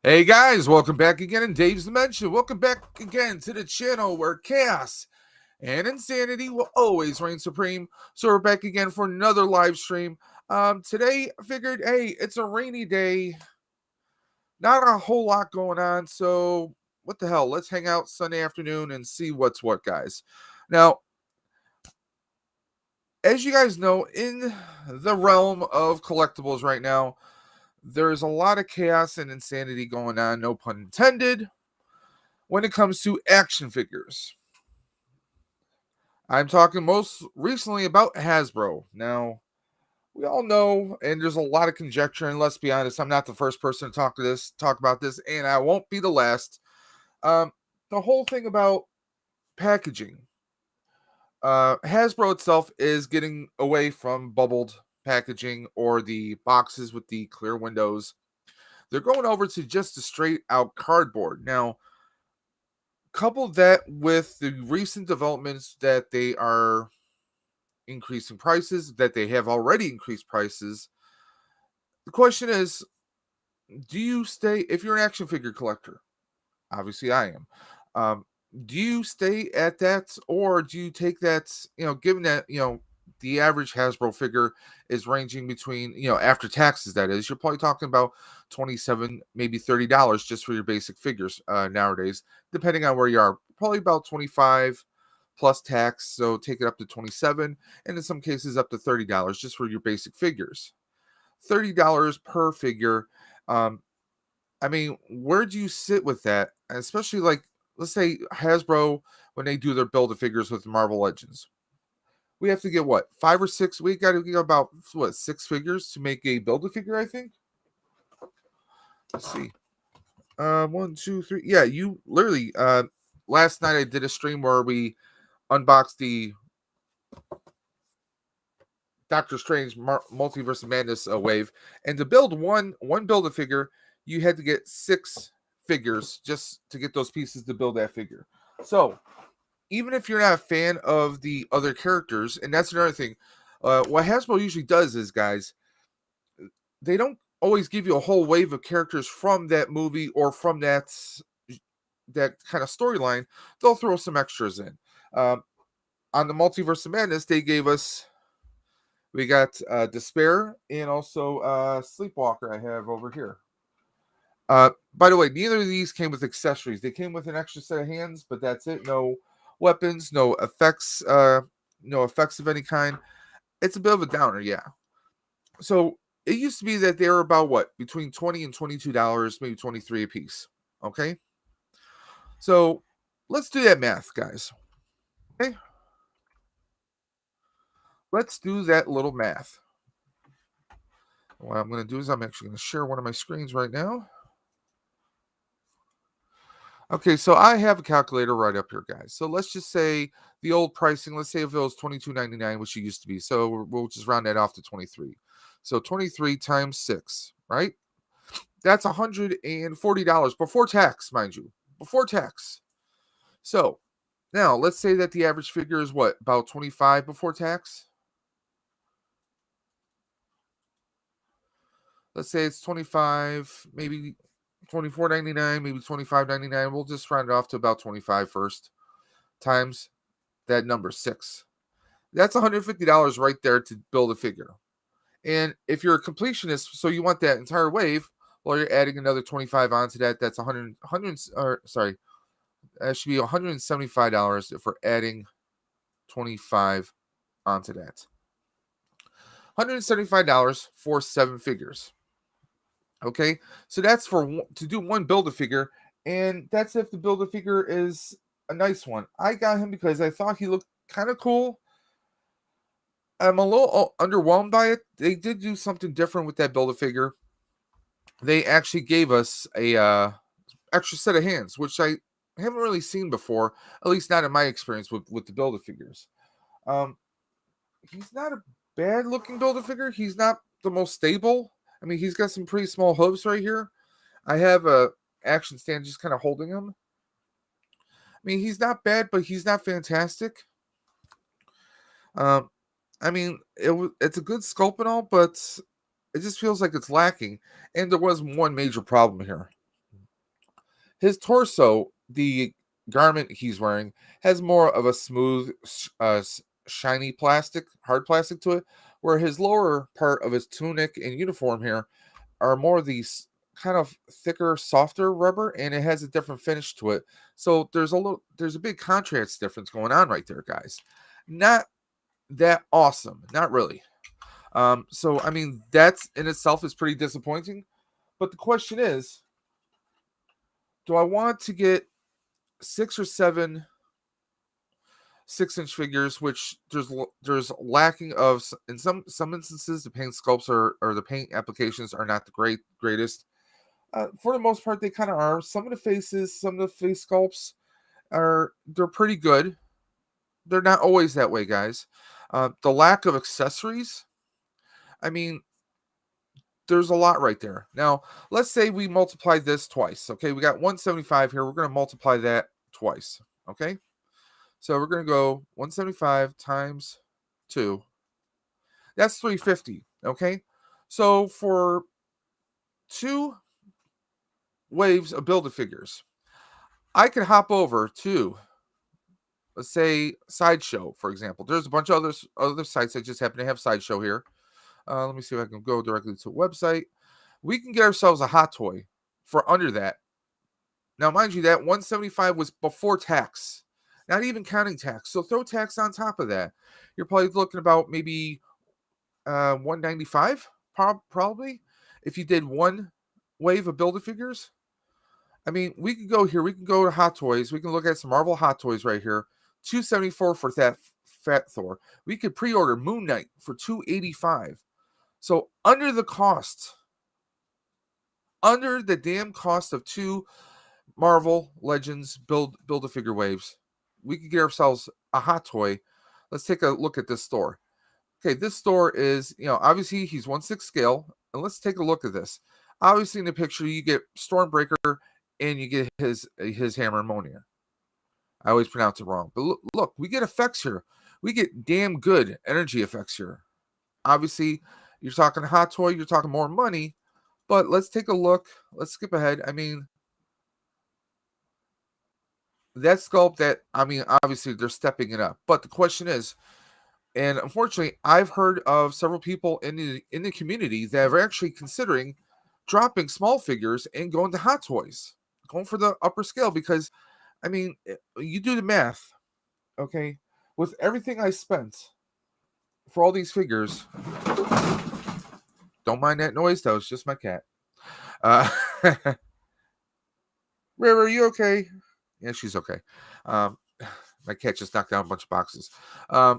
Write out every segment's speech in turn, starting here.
Hey guys, welcome back again in Dave's Dimension. Welcome back again to the channel where chaos and insanity will always reign supreme. So we're back again for another live stream. Today I figured, hey, it's a rainy day, not a whole lot going on. So what the hell? Let's hang out Sunday afternoon and see what's what, guys. Now, as you guys know, in the realm of collectibles right now, there's a lot of chaos and insanity going on, no pun intended, when it comes to action figures. I'm talking most recently about Hasbro. Now, we all know, and there's a lot of conjecture, and let's be honest, I'm not the first person to talk about this, and I won't be the last. The whole thing about packaging. Hasbro itself is getting away from bubbled packaging or the boxes with the clear windows. They're going over to just a straight out cardboard. Now, couple that with the recent developments that they are increasing prices, that they have already increased prices. The question is, do you stay, if you're an action figure collector? Obviously, I am. Do you stay at that, or do you take that, given that, the average Hasbro figure is ranging between, after taxes, that is, you're probably talking about 27, maybe $30 just for your basic figures nowadays, depending on where you are. Probably about 25 plus tax, so take it up to 27, and in some cases up to $30 just for your basic figures. $30 per figure. I mean, where do you sit with that? Especially like, let's say Hasbro, when they do their Build-A-Figures with Marvel Legends. We have to get what, 5 or 6? We got to get about, what, 6 figures to make a Build-A-Figure, I think? Let's see. 1, 2, 3. Yeah, you literally, last night I did a stream where we unboxed the Doctor Strange Multiverse of Madness wave, and to build one Build-A-Figure, you had to get 6 figures just to get those pieces to build that figure. So even if you're not a fan of the other characters, and that's another thing, what Hasbro usually does is, guys, they don't always give you a whole wave of characters from that movie or from that kind of storyline. They'll throw some extras in. On the Multiverse of Madness, they gave us, we got Despair and also Sleepwalker I have over here. By the way, neither of these came with accessories. They came with an extra set of hands, but that's it. No weapons, no effects of any kind. It's a bit of a downer, yeah. So it used to be that they were about what? Between $20 and $22, maybe 23 a piece. Okay? So let's do that math, guys. Okay? Let's do that little math. What I'm going to do is I'm actually going to share one of my screens right now. Okay, so I have a calculator right up here, guys. So let's just say the old pricing, let's say if it was $22.99, which it used to be. So we'll just round that off to 23. So 23 times 6, right? That's $140 before tax, mind you. Before tax. So now let's say that the average figure is what? About 25 before tax? Let's say it's 25, maybe $24.99, maybe $25.99. We'll just round it off to about 25 first. Times that number 6. That's $150 right there to build a figure. And if you're a completionist, so you want that entire wave, well, you're adding another 25 onto that. That's that should be $175 if we're adding 25 onto that. $175 for 7 figures. Okay, so that's to do one Build-A-Figure, and that's if the Build-A-Figure is a nice one. I got him because I thought he looked kind of cool. I'm a little underwhelmed by it. They did do something different with that Build-A-Figure. They actually gave us a extra set of hands, which I haven't really seen before, at least not in my experience with the Build-A-Figures. He's not a bad looking Build-A-Figure. He's not the most stable. I mean, he's got some pretty small hooves right here. I have a action stand just kind of holding him. I mean, he's not bad, but he's not fantastic. I mean, it's a good sculpt and all, but it just feels like it's lacking. And there was one major problem here. His torso, the garment he's wearing, has more of a smooth, shiny plastic, hard plastic to it, where his lower part of his tunic and uniform here are more of these kind of thicker, softer rubber, and it has a different finish to it. So there's a big contrast difference going on right there, guys. Not that awesome, not really. So I mean, that's in itself is pretty disappointing. But the question is, do I want to get 6 or 7 6-inch figures, which there's lacking of in some instances the paint sculpts or the paint applications are not the greatest. For the most part, they kind of are. Some of the face sculpts they're pretty good. They're not always that way, guys. The lack of accessories. I mean, there's a lot right there. Now, let's say we multiply this twice. Okay, we got 175 here. We're going to multiply that twice. Okay, so we're going to go 175 times 2. That's 350. Okay, so for 2 waves of Build-A-Figures, I could hop over to, let's say, Sideshow, for example. There's a bunch of other sites that just happen to have Sideshow here. Let me see if I can go directly to a website. We can get ourselves a hot toy for under that. Now, mind you, that 175 was before tax, not even counting tax. So throw tax on top of that. You're probably looking about maybe 195, probably, if you did one wave of Build-A-Figures. I mean, we could go here. We can go to Hot Toys. We can look at some Marvel Hot Toys right here. 274 for that Fat Thor. We could pre-order Moon Knight for 285. So under the damn cost of 2 Marvel Legends Build-A-Figure waves, we could get ourselves a hot toy. Let's take a look at this store. Okay, this store is, obviously he's 1/6 scale, and let's take a look at this. Obviously in the picture you get Stormbreaker and you get his Hammer and Mjolnir. I always pronounce it wrong, but look, we get effects here. We get damn good energy effects here. Obviously, you're talking hot toy, you're talking more money, but let's take a look. Let's skip ahead. I mean, that sculpt obviously they're stepping it up. But the question is, and unfortunately, I've heard of several people in the community that are actually considering dropping small figures and going to hot toys, going for the upper scale because, I mean, you do the math, okay? With everything I spent for all these figures, don't mind that noise though. It's just my cat. Uh, River, are you okay? Yeah, she's okay. My cat just knocked down a bunch of boxes. The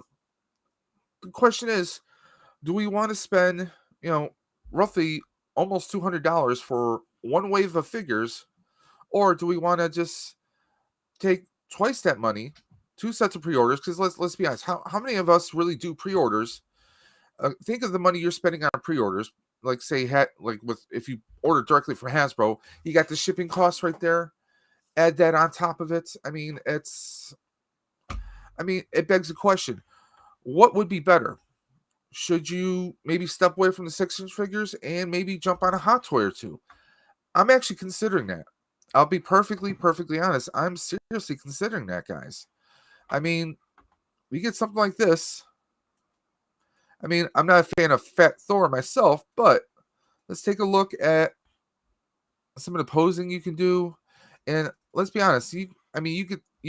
question is, do we want to spend, roughly almost $200 for one wave of figures, or do we want to just take twice that money, 2 sets of pre-orders? Because let's be honest, how many of us really do pre-orders? Think of the money you're spending on pre-orders. Like say, if you order directly from Hasbro, you got the shipping costs right there. Add that on top of it. I mean, it begs the question: what would be better? Should you maybe step away from the 6-inch figures and maybe jump on a hot toy or two? I'm actually considering that. I'll be perfectly honest. I'm seriously considering that, guys. I mean, we get something like this. I mean, I'm not a fan of Fat Thor myself, but let's take a look at some of the posing you can do. And let's be honest, you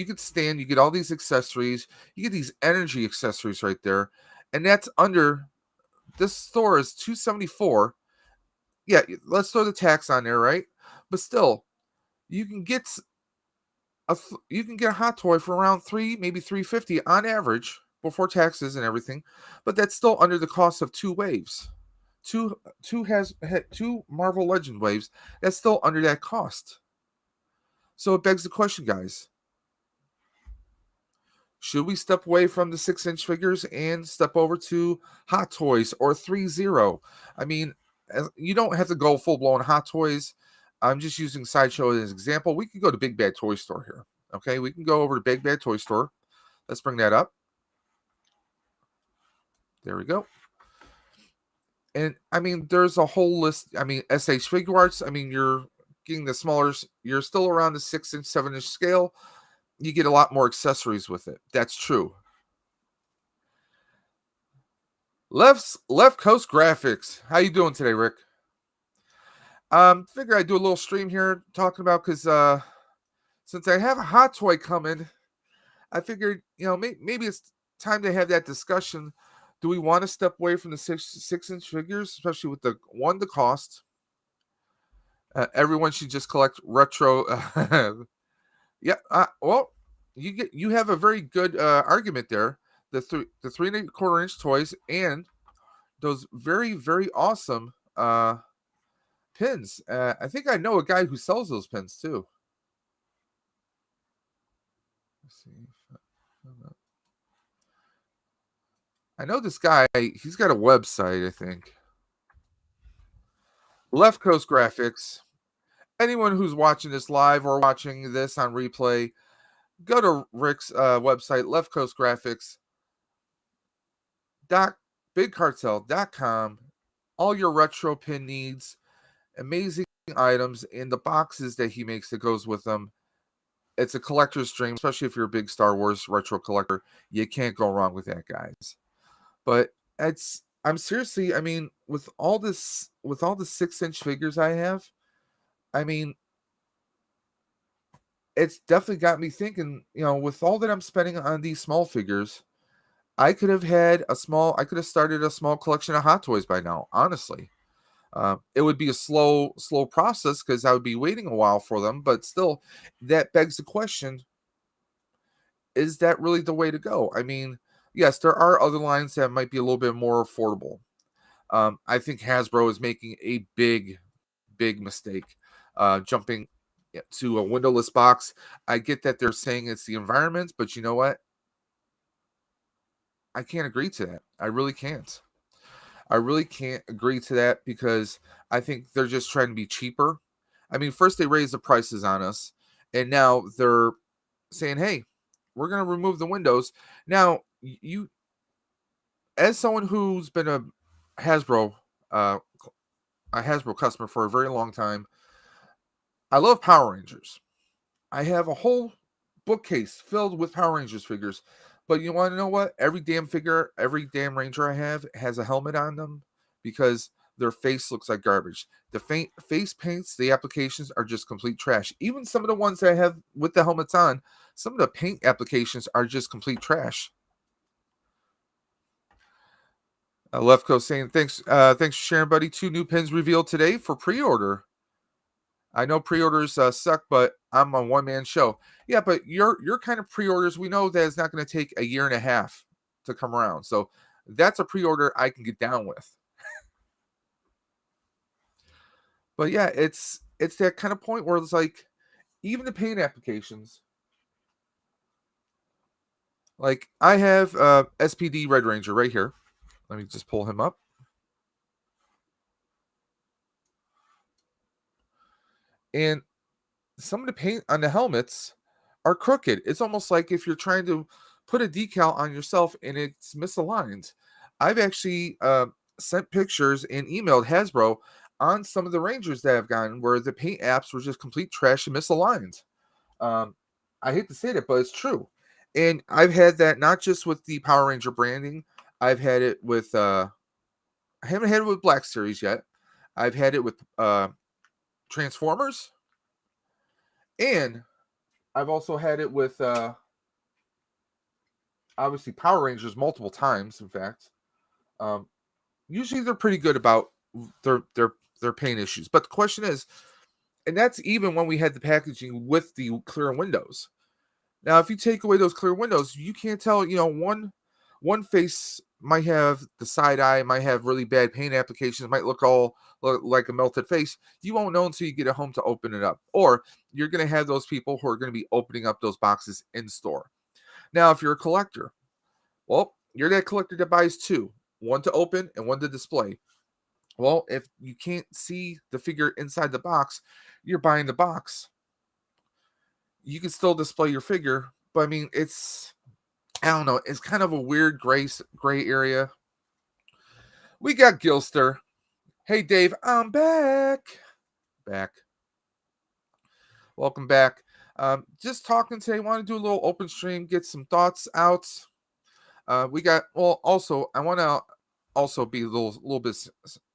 could stand, you get all these accessories, you get these energy accessories right there, and that's under this store is 274. Yeah, let's throw the tax on there, right? But still, you can get you can get a hot toy for around 350 on average before taxes and everything, but that's still under the cost of 2 waves. Two Marvel Legend waves. That's still under that cost. So it begs the question, guys. Should we step away from the 6-inch figures and step over to Hot Toys or 3-0? I mean, you don't have to go full-blown Hot Toys. I'm just using Sideshow as an example. We can go to Big Bad Toy Store here. Okay, we can go over to Big Bad Toy Store. Let's bring that up. There we go. And I mean, there's a whole list. I mean, SH Figure Arts. I mean, getting the smaller, you're still around the 6-inch, 7-inch scale. You get a lot more accessories with it. That's true. Left Coast Graphics. How you doing today, Rick? Figure I'd do a little stream here talking about because since I have a hot toy coming, I figured maybe it's time to have that discussion. Do we want to step away from the 6-inch figures, especially with the cost? Everyone should just collect retro. Yeah. Well, you have a very good argument there. The 3.25-inch toys and those very, very awesome pins. I think I know a guy who sells those pins too. Let's see. I know this guy. He's got a website, I think. Left Coast Graphics. Anyone who's watching this live or watching this on replay, go to Rick's website, Left Coast Graphics. BigCartel.com. All your retro pin needs, amazing items, and the boxes that he makes that goes with them. It's a collector's dream, especially if you're a big Star Wars retro collector. You can't go wrong with that, guys. But I'm seriously, I mean, with all the 6-inch figures I have, I mean, it's definitely got me thinking, with all that I'm spending on these small figures, I could have started a small collection of Hot Toys by now, honestly. It would be a slow process because I would be waiting a while for them, but still, that begs the question, is that really the way to go? I mean, yes, there are other lines that might be a little bit more affordable. I think Hasbro is making a big mistake jumping to a windowless box. I get that they're saying it's the environment, but you know what? I can't agree to that. I really can't. I really can't agree to that because I think they're just trying to be cheaper. I mean, first they raised the prices on us, and now they're saying, "Hey, we're going to remove the windows." Now, you, as someone who's been Hasbro, uh, a Hasbro customer for a very long time, I love Power Rangers. I have a whole bookcase filled with Power Rangers figures. But you want to know what? Every damn figure, every damn Ranger I have has a helmet on them because their face looks like garbage. The face paints, the applications are just complete trash. Even some of the ones that I have with the helmets on, some of the paint applications are just complete trash. Lefko saying, thanks for sharing, buddy. 2 new pins revealed today for pre-order. I know pre-orders suck, but I'm a one-man show. Yeah, but your kind of pre-orders, we know that it's not going to take a year and a half to come around. So that's a pre-order I can get down with. But yeah, it's that kind of point where it's like, even the paint applications. Like I have SPD Red Ranger right here. Let me just pull him up. And some of the paint on the helmets are crooked. It's almost like if you're trying to put a decal on yourself and it's misaligned. I've actually sent pictures and emailed Hasbro on some of the Rangers that I've gotten where the paint apps were just complete trash and misaligned. I hate to say that, but it's true. And I've had that not just with the Power Ranger branding. I've had it with I haven't had it with Black Series yet. I've had it with Transformers. And I've also had it with obviously Power Rangers multiple times, in fact. Usually they're pretty good about their paint issues. But the question is, and that's even when we had the packaging with the clear windows. Now, if you take away those clear windows, you can't tell, one face might have the side eye, might have really bad paint applications, might look like a melted face. You won't know until you get it home to open it up. Or you're going to have those people who are going to be opening up those boxes in store. Now, if you're a collector, well, you're that collector that buys 2, one to open and one to display. Well, if you can't see the figure inside the box, you're buying the box. You can still display your figure, but I mean, I don't know, it's kind of a weird gray area. We got Gilster. Hey, Dave, I'm back. Welcome back. Just talking today. Want to do a little open stream, get some thoughts out. We got well. Also, I want to also be a little bit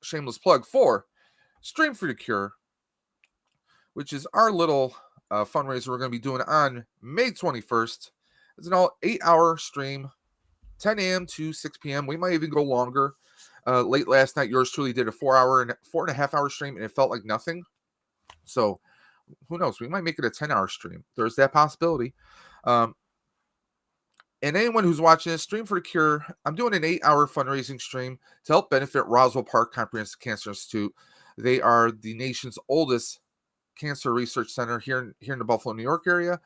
shameless plug for Stream for the Cure, which is our little fundraiser we're going to be doing on May 21st. It's an all 8-hour stream, 10 a.m. to 6 p.m. We might even go longer. Late last night, yours truly did a 4.5 hour stream, and it felt like nothing. So who knows? We might make it a 10-hour stream. There's that possibility. And anyone who's watching this, Stream for the Cure, I'm doing an 8-hour fundraising stream to help benefit Roswell Park Comprehensive Cancer Institute. They are the nation's oldest cancer research center here in the Buffalo, New York area.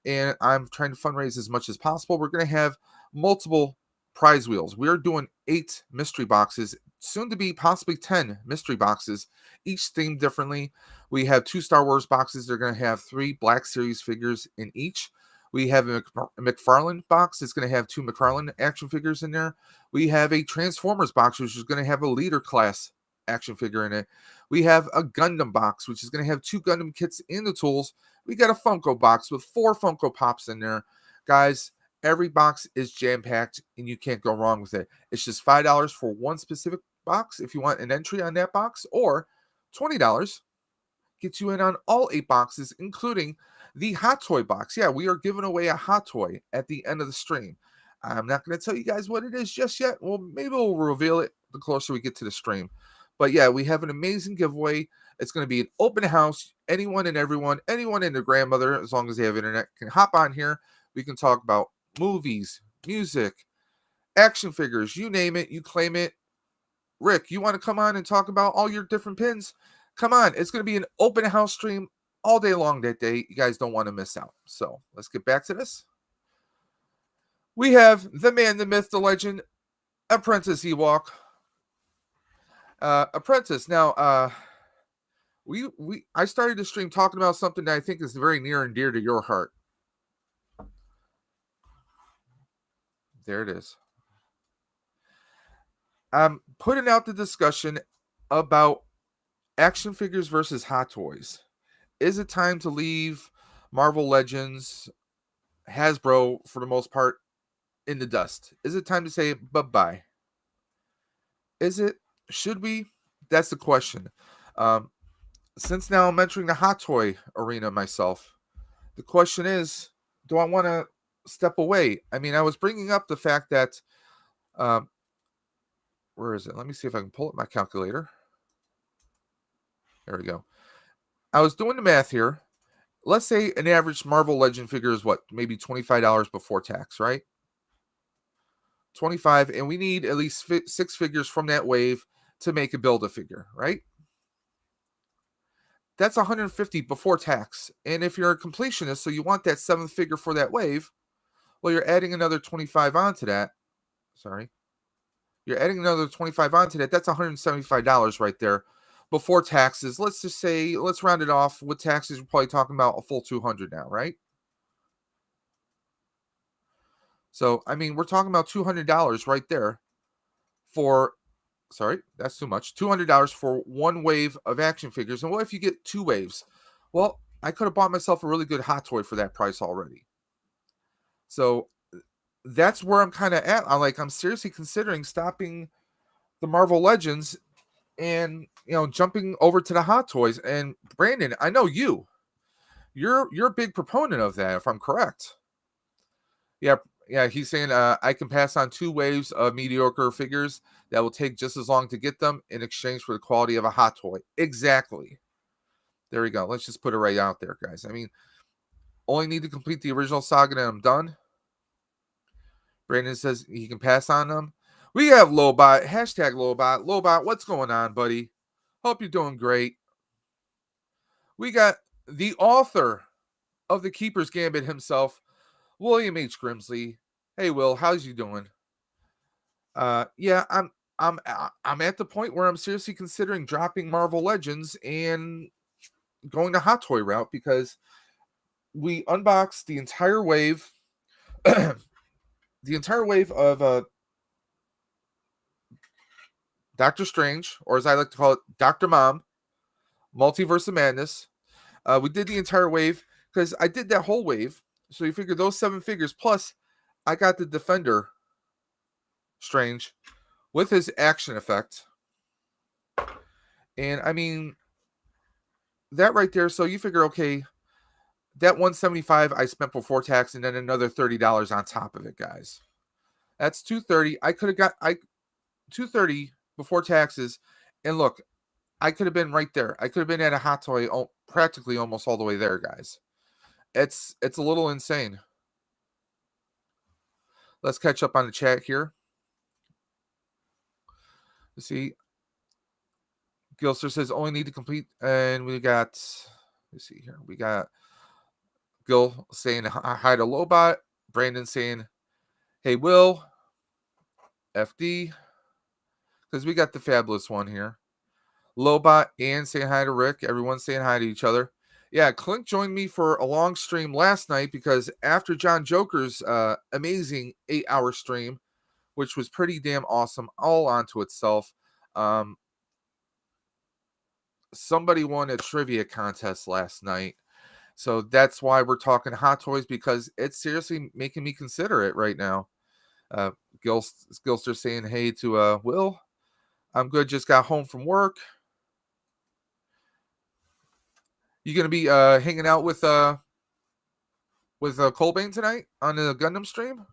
And I'm trying to fundraise as much as possible. We're going to have multiple prize wheels. We are doing 8 mystery boxes, soon to be possibly 10 mystery boxes, each themed differently. We have 2 Star Wars boxes. They're going to have 3 Black Series figures in each. We have a McFarlane box. It's going to have 2 McFarlane action figures in there. We have a Transformers box, which is going to have a leader class action figure in it. We have a Gundam box, which is going to have 2 Gundam kits in the tools. We got a Funko box with 4 Funko Pops in there. Guys, every box is jam-packed, and you can't go wrong with it. It's just $5 for one specific box if you want an entry on that box, or $20 gets you in on all 8 boxes, including the Hot Toy box. Yeah, we are giving away a Hot Toy at the end of the stream. I'm not going to tell you guys what it is just yet. Well, maybe we'll reveal it the closer we get to the stream. But yeah, we have an amazing giveaway. It's going to be an open house. Anyone and everyone, anyone and their grandmother, as long as they have internet, can hop on here. We can talk about movies, music, action figures, you name it, you claim it. Rick, you want to come on and talk about all your different pins? Come on. It's going to be an open house stream all day long that day. You guys don't want to miss out. So let's get back to this. We have the man, the myth, the legend, Apprentice Ewok. Apprentice. Now, I started the stream talking about something that I think is very near and dear to your heart. There it is. I'm putting out the discussion about action figures versus Hot Toys. Is it time to leave Marvel Legends, Hasbro, for the most part, in the dust? Is it time to say bye-bye? Is it? Should we? That's the question. Since now I'm entering the Hot Toy arena myself, the question is, do I want to step away? I mean, I was bringing up the fact that, where is it? Let me see if I can pull up my calculator. There we go. I was doing the math here. Let's say an average Marvel Legend figure is what? Maybe $25 before tax, right? 25, and we need at least 6 figures from that wave to make a Build-A-Figure, right? That's $150 before tax. And if you're a completionist, so you want that 7th figure for that wave, well, you're adding another 25 onto that. Sorry. You're adding another 25 onto that. That's $175 right there before taxes. Let's just say, let's round it off. With taxes, we're probably talking about a full $200 now, right? So, I mean, we're talking about $200 right there for, sorry, that's too much. $200 for one wave of action figures. And what if you get 2 waves? Well, I could have bought myself a really good Hot Toy for that price already. So that's where I'm kind of at. I'm seriously considering stopping the Marvel Legends and, jumping over to the Hot Toys. And Brandon, I know you're a big proponent of that, if I'm correct. Yeah, he's saying I can pass on 2 waves of mediocre figures that will take just as long to get them in exchange for the quality of a Hot Toy. Exactly. There we go. Let's just put it right out there, guys. I mean, only need to complete the original saga and I'm done. Brandon says he can pass on them. We have Lobot. Hashtag Lobot. Lobot, what's going on, buddy? Hope you're doing great. We got the author of the Keeper's Gambit himself, William H. Grimsley. Hey, Will, how's you doing? Yeah, I'm at the point where I'm seriously considering dropping Marvel Legends and going the Hot Toy route because we unboxed the entire wave, the entire wave of Doctor Strange, or as I like to call it, Dr. Mom, Multiverse of Madness. We did the entire wave because I did that whole wave. So you figure those 7 figures plus I got the Defender Strange with his action effect. And I mean, that right there, so you figure, okay, that 175 I spent before tax and then another $30 on top of it, guys. That's 230. I could have got 230 before taxes. And look, I could have been right there. I could have been at a hot toy practically almost all the way there, guys. It's a little insane. Let's catch up on the chat here. Let's see. Gilster says only need to complete, and we got. Let's see here. We got Gil saying hi to Lobot. Brandon saying, "Hey Will, FD," because we got the fabulous one here. Lobot and saying hi to Rick. Everyone's saying hi to each other. Yeah, Clink joined me for a long stream last night because after John Joker's amazing 8-hour stream, which was pretty damn awesome, all onto itself. Somebody won a trivia contest last night. So that's why we're talking Hot Toys, because it's seriously making me consider it right now. Gilster saying hey to Will. I'm good, just got home from work. You gonna be hanging out with Colbane tonight on the Gundam stream?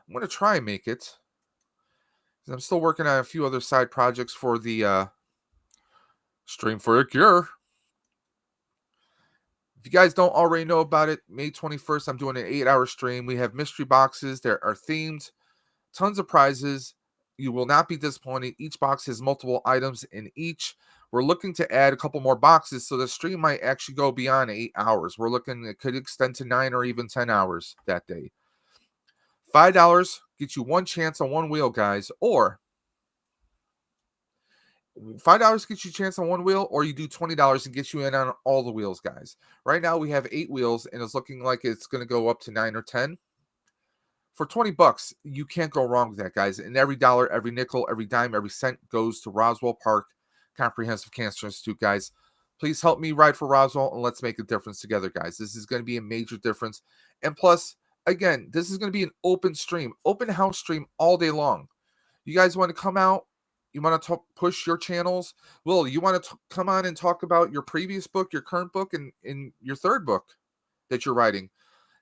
I'm gonna try and make it. I'm still working on a few other side projects for the Stream for a Cure. If you guys don't already know about it, May 21st, I'm doing an 8-hour stream. We have mystery boxes. There are themes, tons of prizes. You will not be disappointed. Each box has multiple items in each. We're looking to add a couple more boxes, so the stream might actually go beyond 8 hours. We're looking, it could extend to 9 or even 10 hours that day. $5 gets you one chance on one wheel, guys, or $5 gets you a chance on one wheel, or you do $20 and gets you in on all the wheels, guys. Right now we have 8 wheels, and it's looking like it's going to go up to 9 or 10. For $20, you can't go wrong with that, guys. And every dollar, every nickel, every dime, every cent goes to Roswell Park Comprehensive Cancer Institute, guys. Please help me ride for Roswell, and let's make a difference together, guys. This is going to be a major difference. And plus, again, this is going to be an open stream, open house stream all day long. You guys want to come out? You want to push your channels? Will, you want to come on and talk about your previous book, your current book, and your third book that you're writing?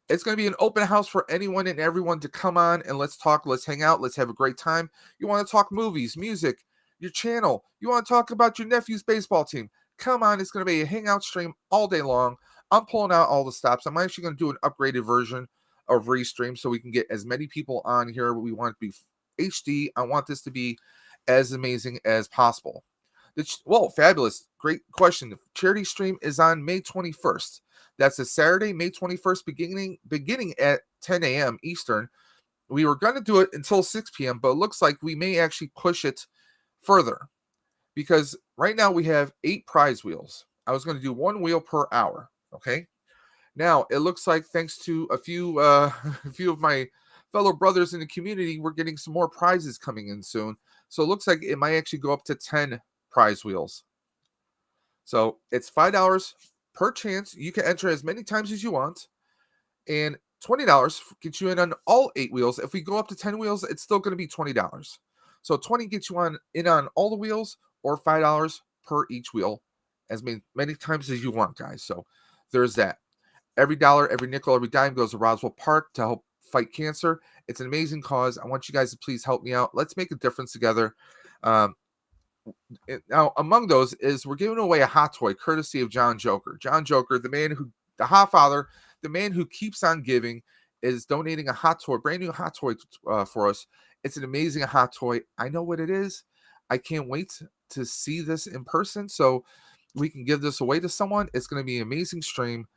It's going to be an open house for anyone and everyone to come on and let's talk, let's hang out, let's have a great time. You want to talk movies, music, your channel. You want to talk about your nephew's baseball team. Come on, it's going to be a hangout stream all day long. I'm pulling out all the stops. I'm actually going to do an upgraded version of Restream so we can get as many people on here. We want it to be HD. I want this to be as amazing as possible. Whoa, fabulous. Great question. The charity stream is on May 21st. That's a Saturday, May 21st, beginning at 10 a.m. Eastern. We were going to do it until 6 p.m., but it looks like we may actually push it further because right now we have 8 prize wheels. I was going to do 1 wheel per hour, okay? Now, it looks like thanks to a few a few of my fellow brothers in the community, we're getting some more prizes coming in soon. So it looks like it might actually go up to 10 prize wheels. So it's $5 per chance. You can enter as many times as you want. And $20 gets you in on all 8 wheels. If we go up to 10 wheels, it's still going to be $20. So 20 gets you in on all the wheels, or $5 per each wheel, as many times as you want, guys. So there's that. Every dollar, every nickel, every dime goes to Roswell Park to help fight cancer. It's an amazing cause. I want you guys to please help me out. Let's make a difference together. Now, among those is we're giving away a hot toy courtesy of John Joker. John Joker, the hot father, the man who keeps on giving, is donating a hot toy, brand new hot toy for us. It's an amazing hot toy. I know what it is. I can't wait to see this in person so we can give this away to someone. It's going to be an amazing stream.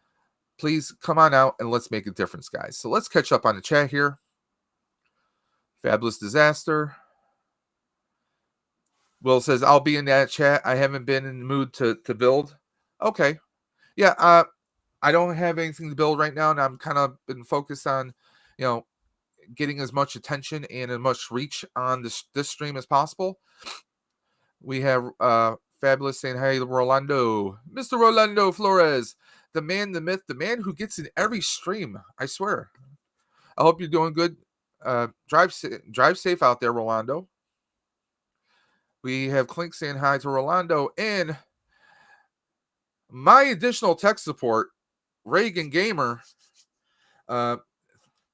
Please come on out and let's make a difference, guys. So let's catch up on the chat here. Fabulous Disaster. Will says, I'll be in that chat. I haven't been in the mood to build. Okay. Yeah, I don't have anything to build right now, and I'm kind of been focused on, getting as much attention and as much reach on this stream as possible. We have Fabulous saying, hey, Rolando. Mr. Rolando Flores. The man, the myth, the man who gets in every stream. I swear. I hope you're doing good. Drive safe out there, Rolando. We have Clink saying hi to Rolando. And my additional tech support, Reagan Gamer. A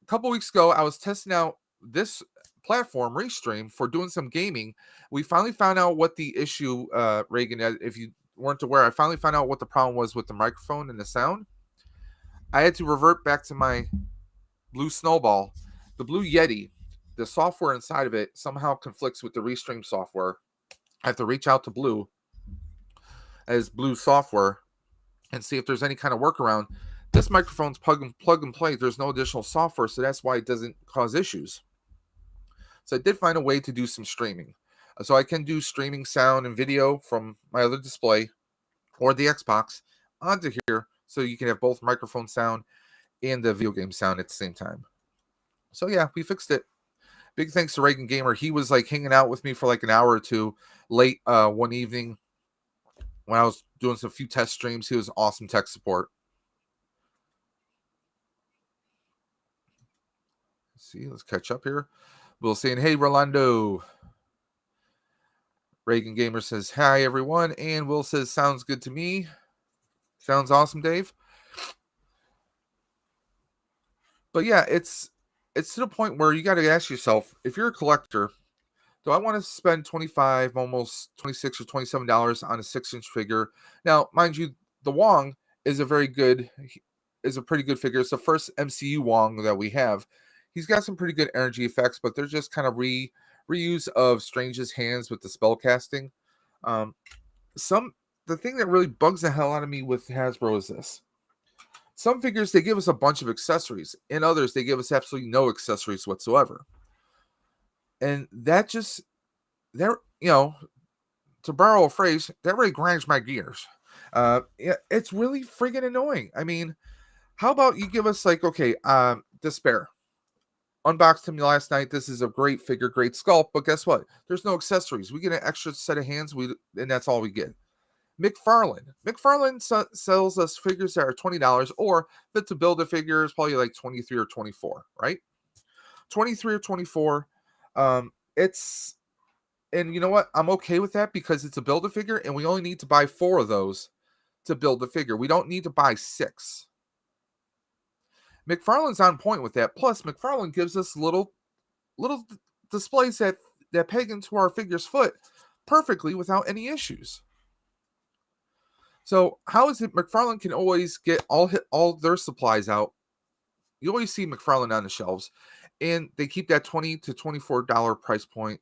couple weeks ago, I was testing out this platform, Restream, for doing some gaming. We finally found out what the issue, Reagan, if you weren't aware, I finally found out what the problem was with the microphone and the sound. I had to revert back to my Blue Snowball. The Blue Yeti, the software inside of it somehow conflicts with the Restream software. I have to reach out to Blue as Blue software and see if there's any kind of workaround. This microphone's plug and play. There's no additional software, so that's why it doesn't cause issues. So I did find a way to do some streaming. So I can do streaming sound and video from my other display or the Xbox onto here, so you can have both microphone sound and the video game sound at the same time. So yeah, we fixed it. Big thanks to Reagan Gamer. He was like hanging out with me for like an hour or two late one evening when I was doing some few test streams. He was awesome tech support. Let's catch up here. Will saying, hey, Rolando. Reagan Gamer says, hi, everyone. And Will says, sounds good to me. Sounds awesome, Dave. But yeah, it's to the point where you got to ask yourself, if you're a collector, do I want to spend $25, almost $26 or $27 on a 6-inch figure? Now, mind you, the Wong is a pretty good figure. It's the first MCU Wong that we have. He's got some pretty good energy effects, but they're just kind of reuse of Strange's hands with the spell casting. The thing that really bugs the hell out of me with Hasbro is this. Some figures, they give us a bunch of accessories. In others, they give us absolutely no accessories whatsoever. And that just, to borrow a phrase, that really grinds my gears. It's really friggin' annoying. I mean, how about you give us Despair. Unboxed him last night. This is a great figure, great sculpt, but guess what? There's no accessories. We get an extra set of hands, and that's all we get. McFarlane sells us figures that are $20, or fit to build a figure is probably like 23 or 24, right? 23 or 24. And you know what? I'm okay with that because it's a build a figure, and we only need to buy 4 of those to build the figure. We don't need to buy 6. McFarlane's on point with that. Plus, McFarlane gives us little displays that peg into our figure's foot perfectly without any issues. So how is it McFarlane can always get all their supplies out? You always see McFarlane on the shelves, and they keep that $20 to $24 price point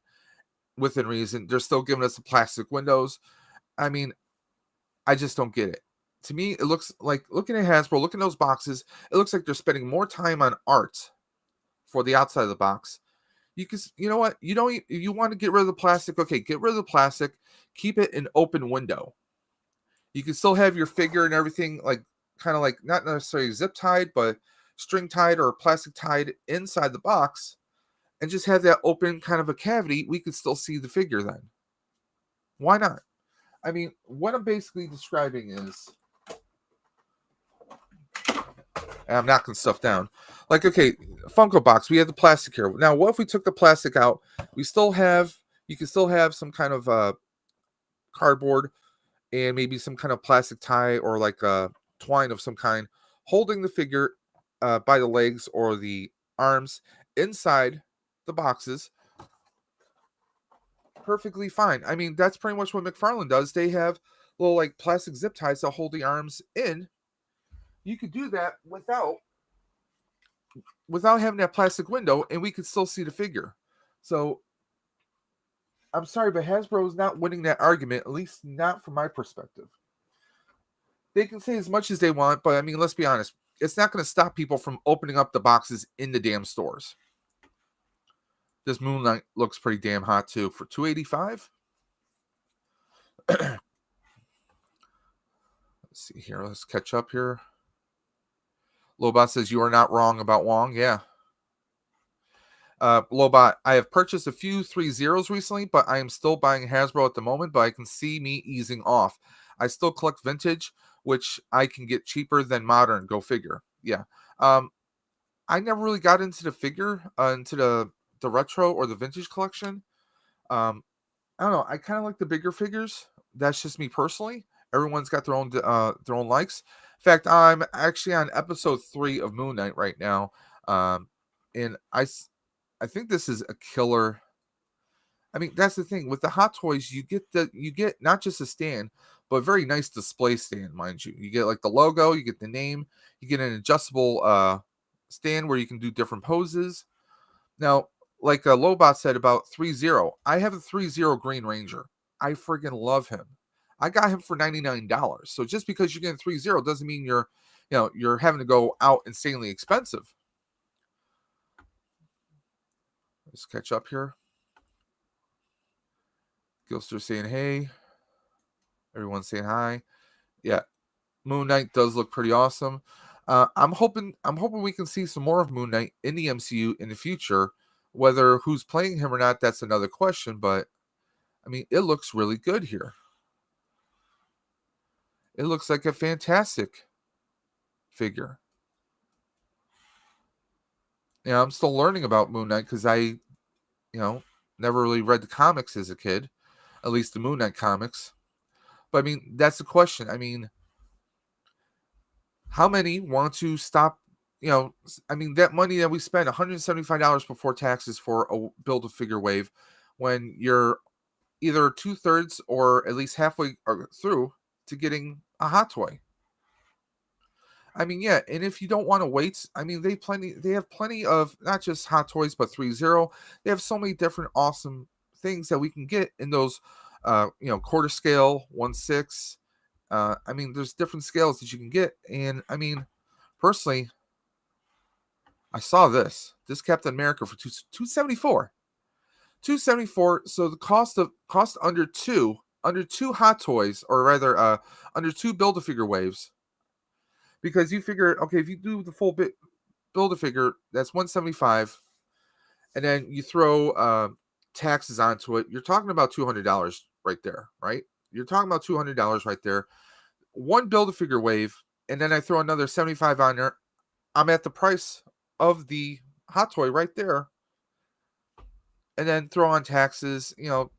within reason. They're still giving us the plastic windows. I mean, I just don't get it. To me, it looks like, looking at Hasbro, looking at those boxes, it looks like they're spending more time on art for the outside of the box. You know what? You want to get rid of the plastic? Okay, get rid of the plastic. Keep it an open window. You can still have your figure and everything kind of like not necessarily zip tied, but string tied or plastic tied inside the box, and just have that open kind of a cavity. We could still see the figure then. Why not? I mean, what I'm basically describing is, and I'm knocking stuff down. Like, okay, Funko box, we have the plastic here. Now, what if we took the plastic out? You can still have some kind of cardboard and maybe some kind of plastic tie or like a twine of some kind holding the figure by the legs or the arms inside the boxes. Perfectly fine. I mean, that's pretty much what McFarlane does. They have little like plastic zip ties that hold the arms in. You could do that without having that plastic window, and we could still see the figure. So I'm sorry, but Hasbro is not winning that argument, at least not from my perspective. They can say as much as they want, but I mean, let's be honest. It's not going to stop people from opening up the boxes in the damn stores. This Moon Knight looks pretty damn hot too for $285. Let's see here. Let's catch up here. Lobot says you are not wrong about Wong. Yeah. Lobot, I have purchased a few 3 zeros recently, but I am still buying Hasbro at the moment, but I can see me easing off. I still collect vintage, which I can get cheaper than modern, go figure. Yeah. Um, I never really got into the figure, into the retro or the vintage collection. Um, I don't know. I kind of like the bigger figures. That's just me personally. Everyone's got their own likes. In fact, I'm actually on episode 3 of Moon Knight right now, and I think this is a killer. I mean, that's the thing with the Hot Toys. You get not just a stand, but a very nice display stand, mind you. You get like the logo, you get the name, you get an adjustable stand where you can do different poses. Now, like Lobot said about 3 zero, I have a 3 zero Green Ranger. I friggin' love him. I got him for $99. So just because you're getting 3 zero doesn't mean you're having to go out insanely expensive. Let's catch up here. Gilster saying hey. Everyone's saying hi. Yeah, Moon Knight does look pretty awesome. I'm hoping we can see some more of Moon Knight in the MCU in the future. Whether who's playing him or not, that's another question. But I mean, it looks really good here. It looks like a fantastic figure. Yeah, I'm still learning about Moon Knight because never really read the comics as a kid, at least the Moon Knight comics. But I mean, that's the question. I mean, how many want to stop? I mean, that money that we spent, $175 before taxes for a build a figure wave, when you're either 2/3 or at least halfway through to getting a hot toy. I mean, yeah, and if you don't want to wait, I mean, they have plenty of not just hot toys, but 3 zero. They have so many different awesome things that we can get in those, quarter scale, 1/6. I mean, there's different scales that you can get, and I mean, personally, I saw this Captain America for 274, 274. So the cost under two hot toys, or rather, under two build a figure waves, because you figure, okay, if you do the full bit build a figure, that's 175, and then you throw taxes onto it. You're talking about $200 right there, right? You're talking about $200 right there. One build a figure wave, and then I throw another 75 on there. I'm at the price of the hot toy right there. And then throw on taxes.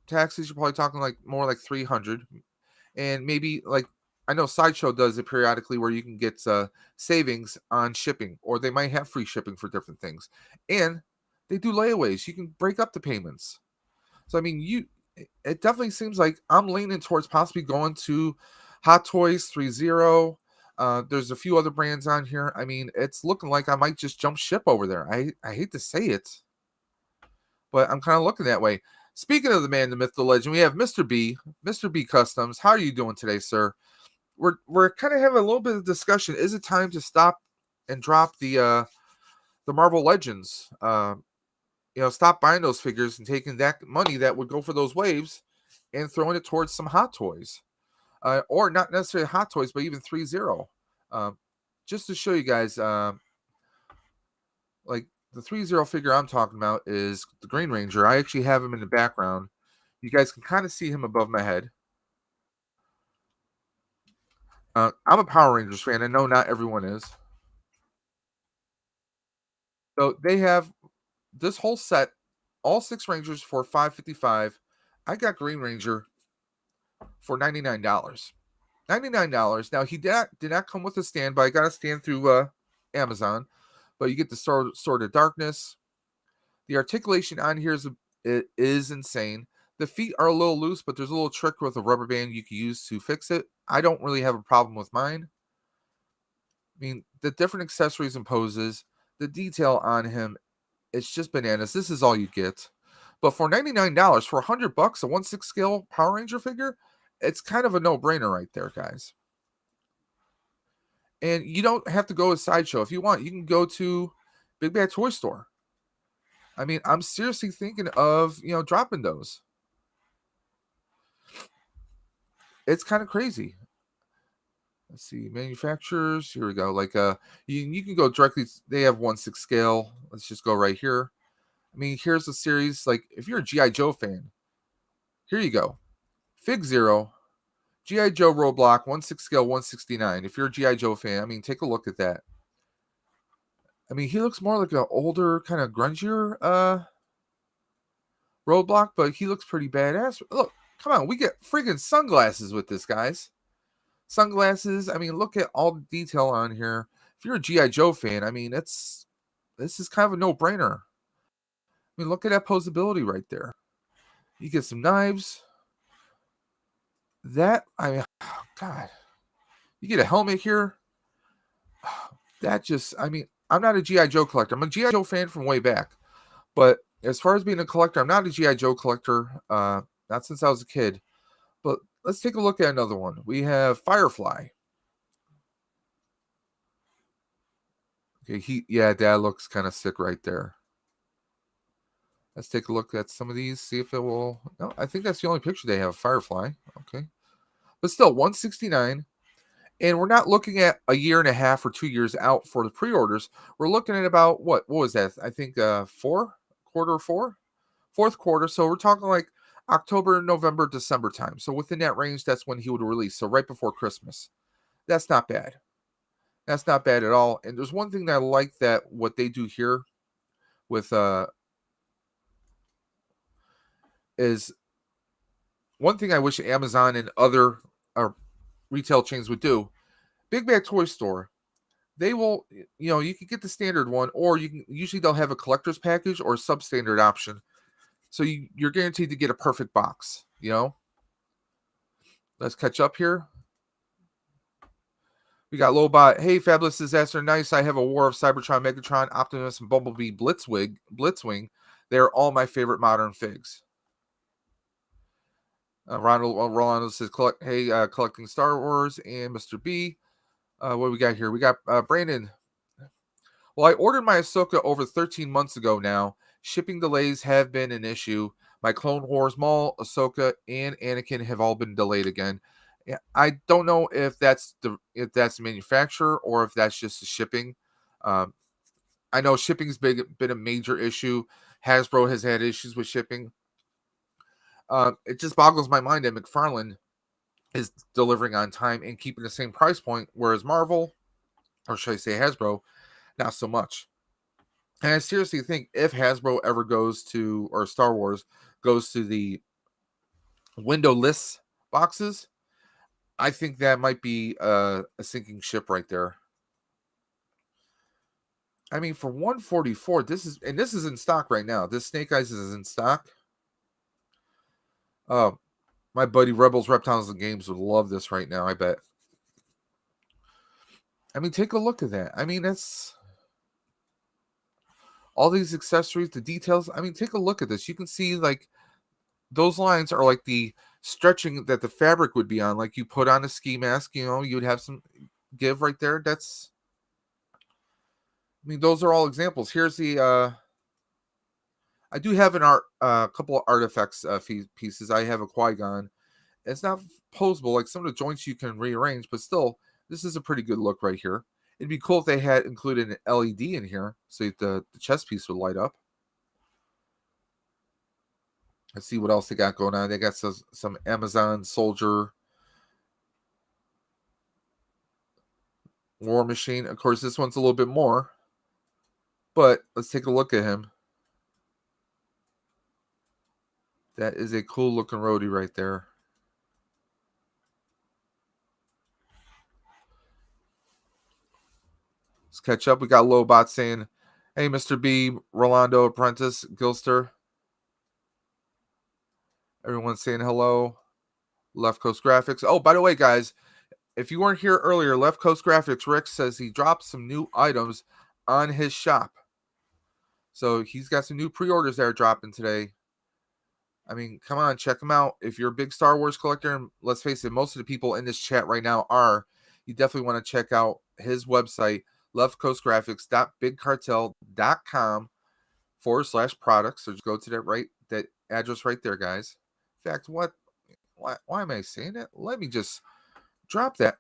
Taxes, you're probably talking like more like 300, and maybe like, I know Sideshow does it periodically where you can get savings on shipping, or they might have free shipping for different things, and they do layaways. You can break up the payments. So I mean, it definitely seems like I'm leaning towards possibly going to Hot Toys 3 zero. There's a few other brands on here. I mean, it's looking like I might just jump ship over there. I hate to say it, but I'm kind of looking that way. Speaking of the man, the myth, the legend, we have Mr. B, Mr. B Customs. How are you doing today, sir? We're kind of having a little bit of discussion. Is it time to stop and drop the Marvel Legends? Stop buying those figures and taking that money that would go for those waves and throwing it towards some hot toys, or not necessarily hot toys, but even 3 zero. Just to show you guys, like the 3 zero figure I'm talking about is the Green Ranger. I actually have him in the background. You guys can kind of see him above my head. I'm a Power Rangers fan. I know not everyone is. So they have this whole set, all 6 Rangers for $555. I got Green Ranger for $99. $99. Now he did not come with a stand, but I got a stand through Amazon. But you get the Sword of Darkness. The articulation on here it is insane. The feet are a little loose, but there's a little trick with a rubber band you can use to fix it. I don't really have a problem with mine. I mean, the different accessories and poses, the detail on him, it's just bananas. This is all you get. But for $99, for $100, a 1/6 scale Power Ranger figure, it's kind of a no-brainer right there, guys. And you don't have to go to Sideshow. If you want, you can go to Big Bad Toy Store. I mean, I'm seriously thinking of, dropping those. It's kind of crazy. Let's see, manufacturers. Here we go. Like you can go directly. They have 1/6 scale. Let's just go right here. I mean, here's a series, like, if you're a G.I. Joe fan, here you go. Fig Zero, G.I. Joe Roadblock, 1/6 scale, 169. If you're a G.I. Joe fan, I mean, take a look at that. I mean, he looks more like an older, kind of grungier Roadblock, but he looks pretty badass. Look, come on, we get friggin' sunglasses with this, guys. Sunglasses. I mean, look at all the detail on here. If you're a G.I. Joe fan, I mean, this is kind of a no-brainer. I mean, look at that posability right there. You get some knives. I mean, oh, God. You get a helmet here. That just, I mean, I'm not a G.I. Joe collector. I'm a G.I. Joe fan from way back. But as far as being a collector, I'm not a G.I. Joe collector. Not since I was a kid. But let's take a look at another one. We have Firefly. Okay, that looks kind of sick right there. Let's take a look at some of these, see if it will. No, I think that's the only picture they have, Firefly. Okay. But still, 169. And we're not looking at a year and a half or 2 years out for the pre-orders. We're looking at about, what was that? I think fourth quarter. So we're talking like October, November, December time. So within that range, that's when he would release. So right before Christmas. That's not bad. That's not bad at all. And there's one thing that I like that what they do here with is one thing I wish Amazon and other retail chains would do. Big Bad Toy Store, they will, you can get the standard one, or usually they'll have a collector's package or a substandard option. So you're guaranteed to get a perfect box, Let's catch up here. We got Lobot. Hey, Fabulous Disaster. Nice. I have a War of Cybertron, Megatron, Optimus, and Bumblebee Blitzwing. They're all my favorite modern figs. Rolando says, collecting Star Wars. And Mr. B. What do we got here? We got Brandon. Well, I ordered my Ahsoka over 13 months ago now. Shipping delays have been an issue. My Clone Wars Maul, Ahsoka, and Anakin have all been delayed again. I don't know if that's the manufacturer or if that's just the shipping. I know shipping's been a major issue. Hasbro has had issues with shipping. It just boggles my mind that McFarlane is delivering on time and keeping the same price point, whereas Marvel, or should I say Hasbro, not so much. And I seriously think if Hasbro ever goes to, or Star Wars goes to the windowless boxes, I think that might be a sinking ship right there. I mean, for 144, this is in stock right now. This Snake Eyes is in stock. My buddy Rebels, Reptiles, and Games would love this right now, I bet. I mean, take a look at that. I mean, that's all these accessories, the details. I mean, take a look at this. You can see, like, those lines are like the stretching that the fabric would be on. Like, you put on a ski mask, you'd have some give right there. I mean, those are all examples. Here's the, I do have a couple of artifacts pieces. I have a Qui-Gon. It's not posable. Like, some of the joints you can rearrange, but still, this is a pretty good look right here. It'd be cool if they had included an LED in here so the chest piece would light up. Let's see what else they got going on. They got some Amazon Soldier War Machine. Of course, this one's a little bit more. But let's take a look at him. That is a cool looking roadie right there. Let's catch up. We got Lobot saying, hey, Mr. B, Rolando Apprentice, Gilster. Everyone's saying hello. Left Coast Graphics. Oh, by the way, guys, if you weren't here earlier, Left Coast Graphics, Rick says he dropped some new items on his shop. So he's got some new pre-orders that are dropping today. I mean, come on, check them out. If you're a big Star Wars collector, and let's face it, most of the people in this chat right now are, you definitely want to check out his website, leftcoastgraphics.bigcartel.com/products. So just go to that address right there, guys. In fact, why am I saying it? Let me just drop that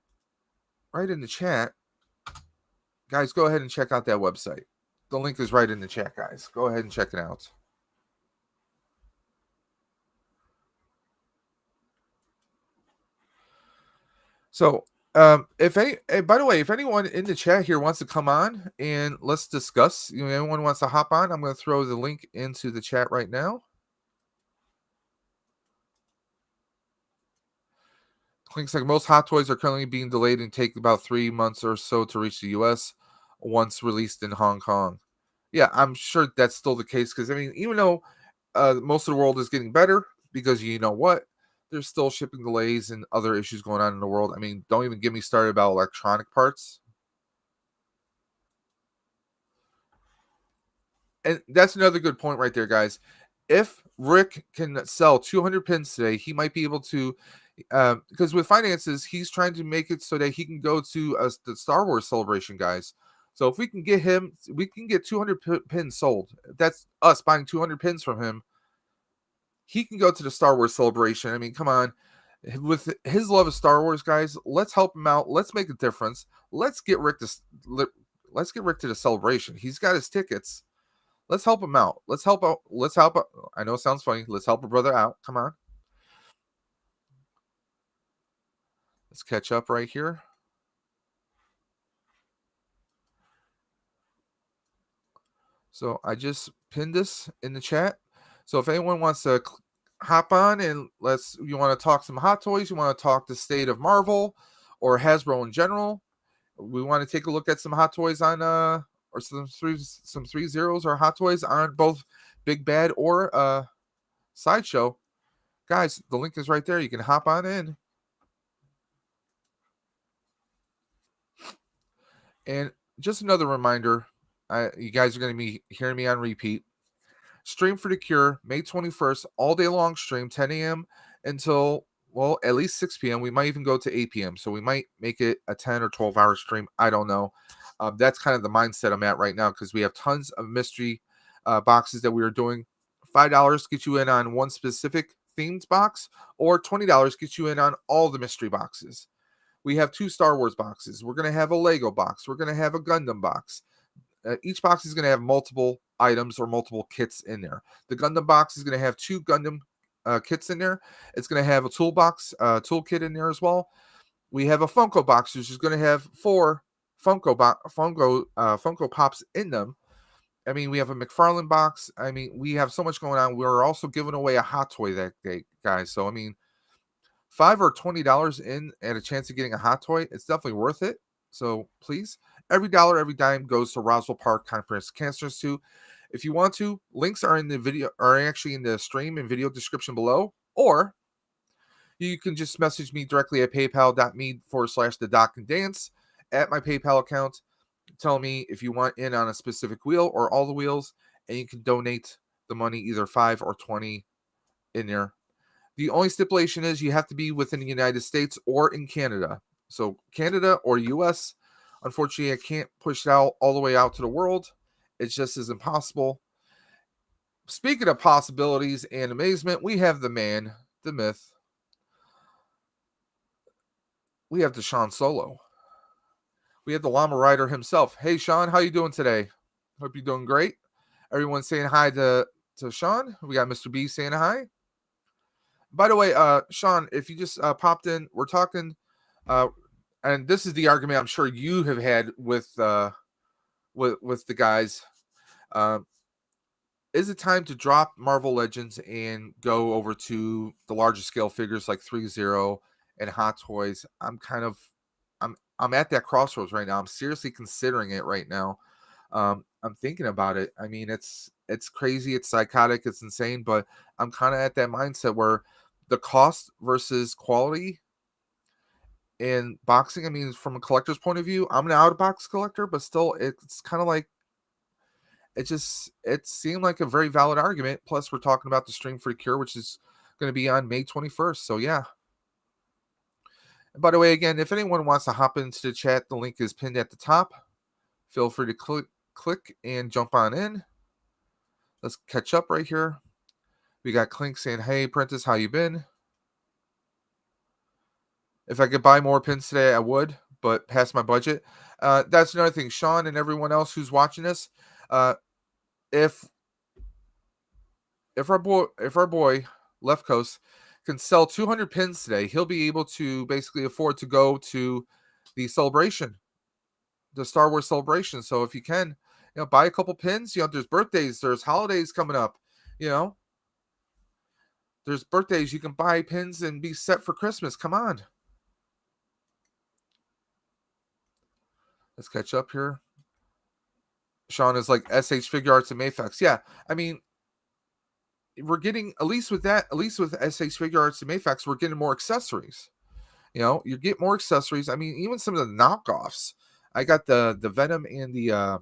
right in the chat. Guys, go ahead and check out that website. The link is right in the chat, guys. Go ahead and check it out. So, if any, by the way, if anyone in the chat here wants to come on and let's discuss, anyone wants to hop on, I'm going to throw the link into the chat right now. Looks like most Hot Toys are currently being delayed and take about 3 months or so to reach the U.S. once released in Hong Kong. Yeah, I'm sure that's still the case because I mean, even though most of the world is getting better, because you know what, there's still shipping delays and other issues going on in the world. I mean, don't even get me started about electronic parts. And that's another good point right there, guys. If Rick can sell 200 pins today, he might be able to, because with finances, he's trying to make it so that he can go to the Star Wars celebration, guys. So if we can get him, we can get 200 pins sold. That's us buying 200 pins from him. He can go to the Star Wars celebration. I mean, come on. With his love of Star Wars, guys, let's help him out. Let's make a difference. Let's get Rick to let's get Rick to the celebration. He's got his tickets. Let's help him out. Let's help out. Let's help out. I know it sounds funny. Let's help a brother out. Come on. Let's catch up right here. So I just pinned this in the chat. So if anyone wants to hop on and you want to talk some Hot Toys, you want to talk the state of Marvel or Hasbro in general, we want to take a look at some Hot Toys on or some 3.0s or Hot Toys on both Big Bad or Sideshow. Guys, the link is right there. You can hop on in. And just another reminder, you guys are going to be hearing me on repeat. Stream for the Cure, May 21st, all day long stream, 10 a.m. until, well, at least 6 p.m. We might even go to 8 p.m. So we might make it a 10 or 12-hour stream. I don't know. That's kind of the mindset I'm at right now because we have tons of mystery boxes that we are doing. $5 gets you in on one specific themed box, or $20 gets you in on all the mystery boxes. We have 2 Star Wars boxes. We're going to have a Lego box. We're going to have a Gundam box. Each box is going to have multiple items or multiple kits in there. The Gundam box is going to have 2 Gundam kits in there. It's going to have a toolbox, toolkit in there as well. We have a Funko box, which is going to have 4 Funko Pops in them. I mean, we have a McFarlane box. I mean, we have so much going on. We're also giving away a Hot Toy that day, guys. So I mean, $5 or $20 in and a chance of getting a Hot Toy, it's definitely worth it. So please, every dollar, every dime goes to Roswell Park Comprehensive Cancer Institute. If you want to, links are in the video, are actually in the stream and video description below, or you can just message me directly at paypal.me/the Doc and Dance at my PayPal account. Tell me if you want in on a specific wheel or all the wheels, and you can donate the money, either 5 or 20 in there. The only stipulation is you have to be within the United States or in Canada. So Canada or US, unfortunately, I can't push it out all the way out to the world. It just is impossible. Speaking of possibilities and amazement, we have the man, the myth. We have Deshaun Solo. We have the llama rider himself. Hey, Sean, how you doing today? Hope you're doing great. Everyone's saying hi to Sean. We got Mr. B saying hi. By the way, Sean, if you just popped in, we're talking, and this is the argument I'm sure you have had with the guys. Uh, is it time to drop Marvel Legends and go over to the larger scale figures like 3.0 and Hot Toys? I'm at that crossroads right now. I'm seriously considering it right now. I'm thinking about it. I mean, it's crazy, it's psychotic, it's insane, but I'm kind of at that mindset where the cost versus quality in boxing, I mean, from a collector's point of view, I'm an out of box collector, but still, it's kind of like it seemed like a very valid argument. Plus, we're talking about the Stream for the Cure, which is going to be on May 21st. So yeah. And by the way, again, if anyone wants to hop into the chat, the link is pinned at the top. Feel free to click and jump on in. Let's catch up right here. We got Clink saying, "Hey, Prentice, how you been?" If I could buy more pins today, I would, but past my budget. That's another thing. Sean and everyone else who's watching this, if our boy Left Coast can sell 200 pins today, he'll be able to basically afford to go to the celebration, the Star Wars celebration. So if you can, buy a couple pins. There's birthdays, there's holidays coming up. You know, there's birthdays. You can buy pins and be set for Christmas. Come on. Let's catch up here. Sean is like SH Figure Arts and Mayfax. Yeah, I mean, we're getting, at least with SH Figure Arts and Mayfax, we're getting more accessories. You get more accessories. I mean, even some of the knockoffs. I got the Venom and the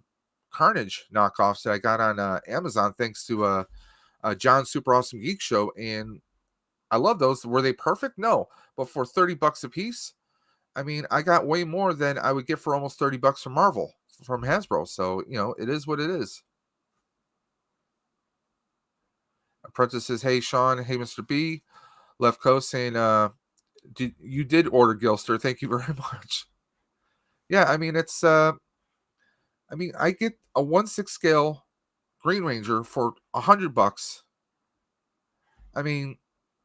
Carnage knockoffs that I got on Amazon thanks to John's Super Awesome Geek Show, and I love those. Were they perfect? No, but for $30 a piece, I mean, I got way more than I would get for almost $30 from Marvel, from Hasbro. So it is what it is. Apprentice says, "Hey Sean, hey Mr. B." Left Coast saying, you did order Gilster. Thank you very much." Yeah, I mean, it's I get a 1/6 scale Green Ranger for $100. I mean,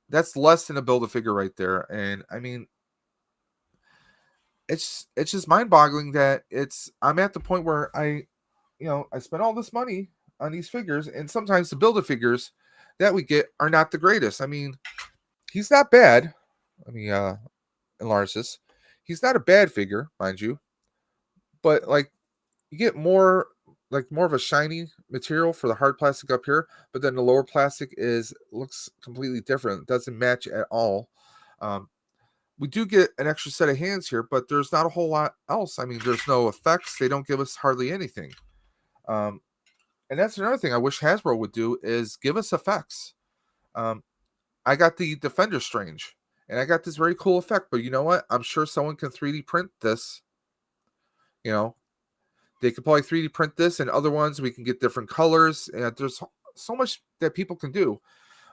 that's less than a Build-A-Figure right there. And I mean, it's just mind-boggling that I'm at the point where I spent all this money on these figures, and sometimes the Build-A-Figures that we get are not the greatest. I mean, he's not bad. Let me enlarge this. He's not a bad figure, mind you, but like, you get more of a shiny material for the hard plastic up here, but then the lower plastic looks completely different. It doesn't match at all. We do get an extra set of hands here, but there's not a whole lot else. I mean, there's no effects. They don't give us hardly anything. And that's another thing I wish Hasbro would do, is give us effects. I got the Defender Strange, and I got this very cool effect, but you know what? I'm sure someone can 3D print this. They could probably 3D print this, and other ones we can get different colors. And there's so much that people can do.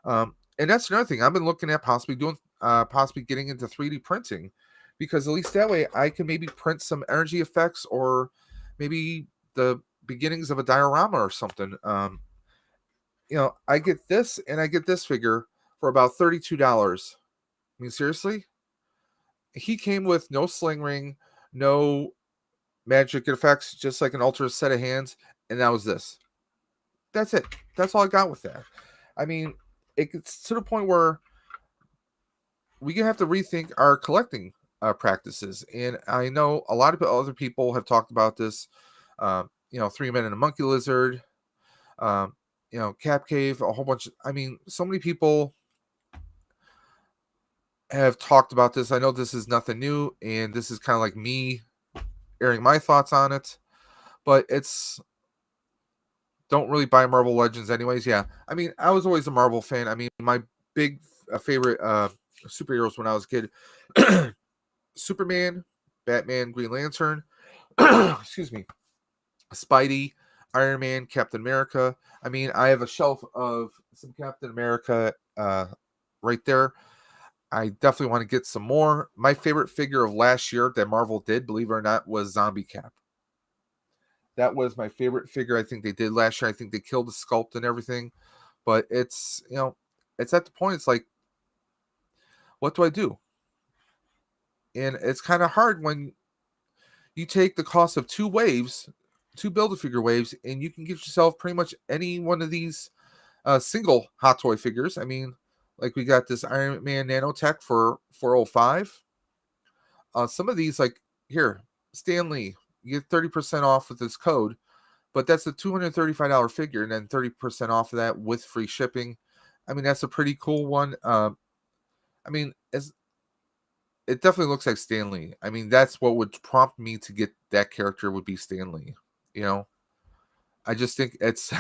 And that's another thing I've been looking at, possibly getting into 3D printing, because at least that way I can maybe print some energy effects, or maybe the beginnings of a diorama or something. I get this, and I get this figure for about $32. I mean, seriously? He came with no sling ring, no magic effects, just like an alternate set of hands, and that was this. That's it. That's all I got with that. I mean, it gets to the point where we gonna have to rethink our collecting practices. And I know a lot of other people have talked about this. 3 Men and a Monkey Lizard, Cap Cave, a whole bunch. I mean, so many people have talked about this. I know this is nothing new, and this is kind of like me airing my thoughts on it, but don't really buy Marvel Legends anyways. Yeah, I mean, I was always a Marvel fan. I mean, my big favorite superheroes when I was a kid: Superman, Batman, Green Lantern, excuse me, Spidey, Iron Man, Captain America. I mean, I have a shelf of some Captain America right there. I definitely want to get some more. My favorite figure of last year that Marvel did, believe it or not, was Zombie Cap. That was my favorite figure I think they did last year. I think they killed the sculpt and everything. But it's at the point, it's like, what do I do? And it's kind of hard when you take the cost of two Build-A-Figure waves, and you can get yourself pretty much any one of these single Hot Toy figures. I mean, like, we got this Iron Man Nanotech for $405. Some of these, like here, Stan Lee, you get 30% off with this code, but that's a $235 figure, and then 30% off of that with free shipping. I mean, that's a pretty cool one. I mean, it definitely looks like Stan Lee. I mean, that's what would prompt me to get that character, would be Stan Lee. I just think it's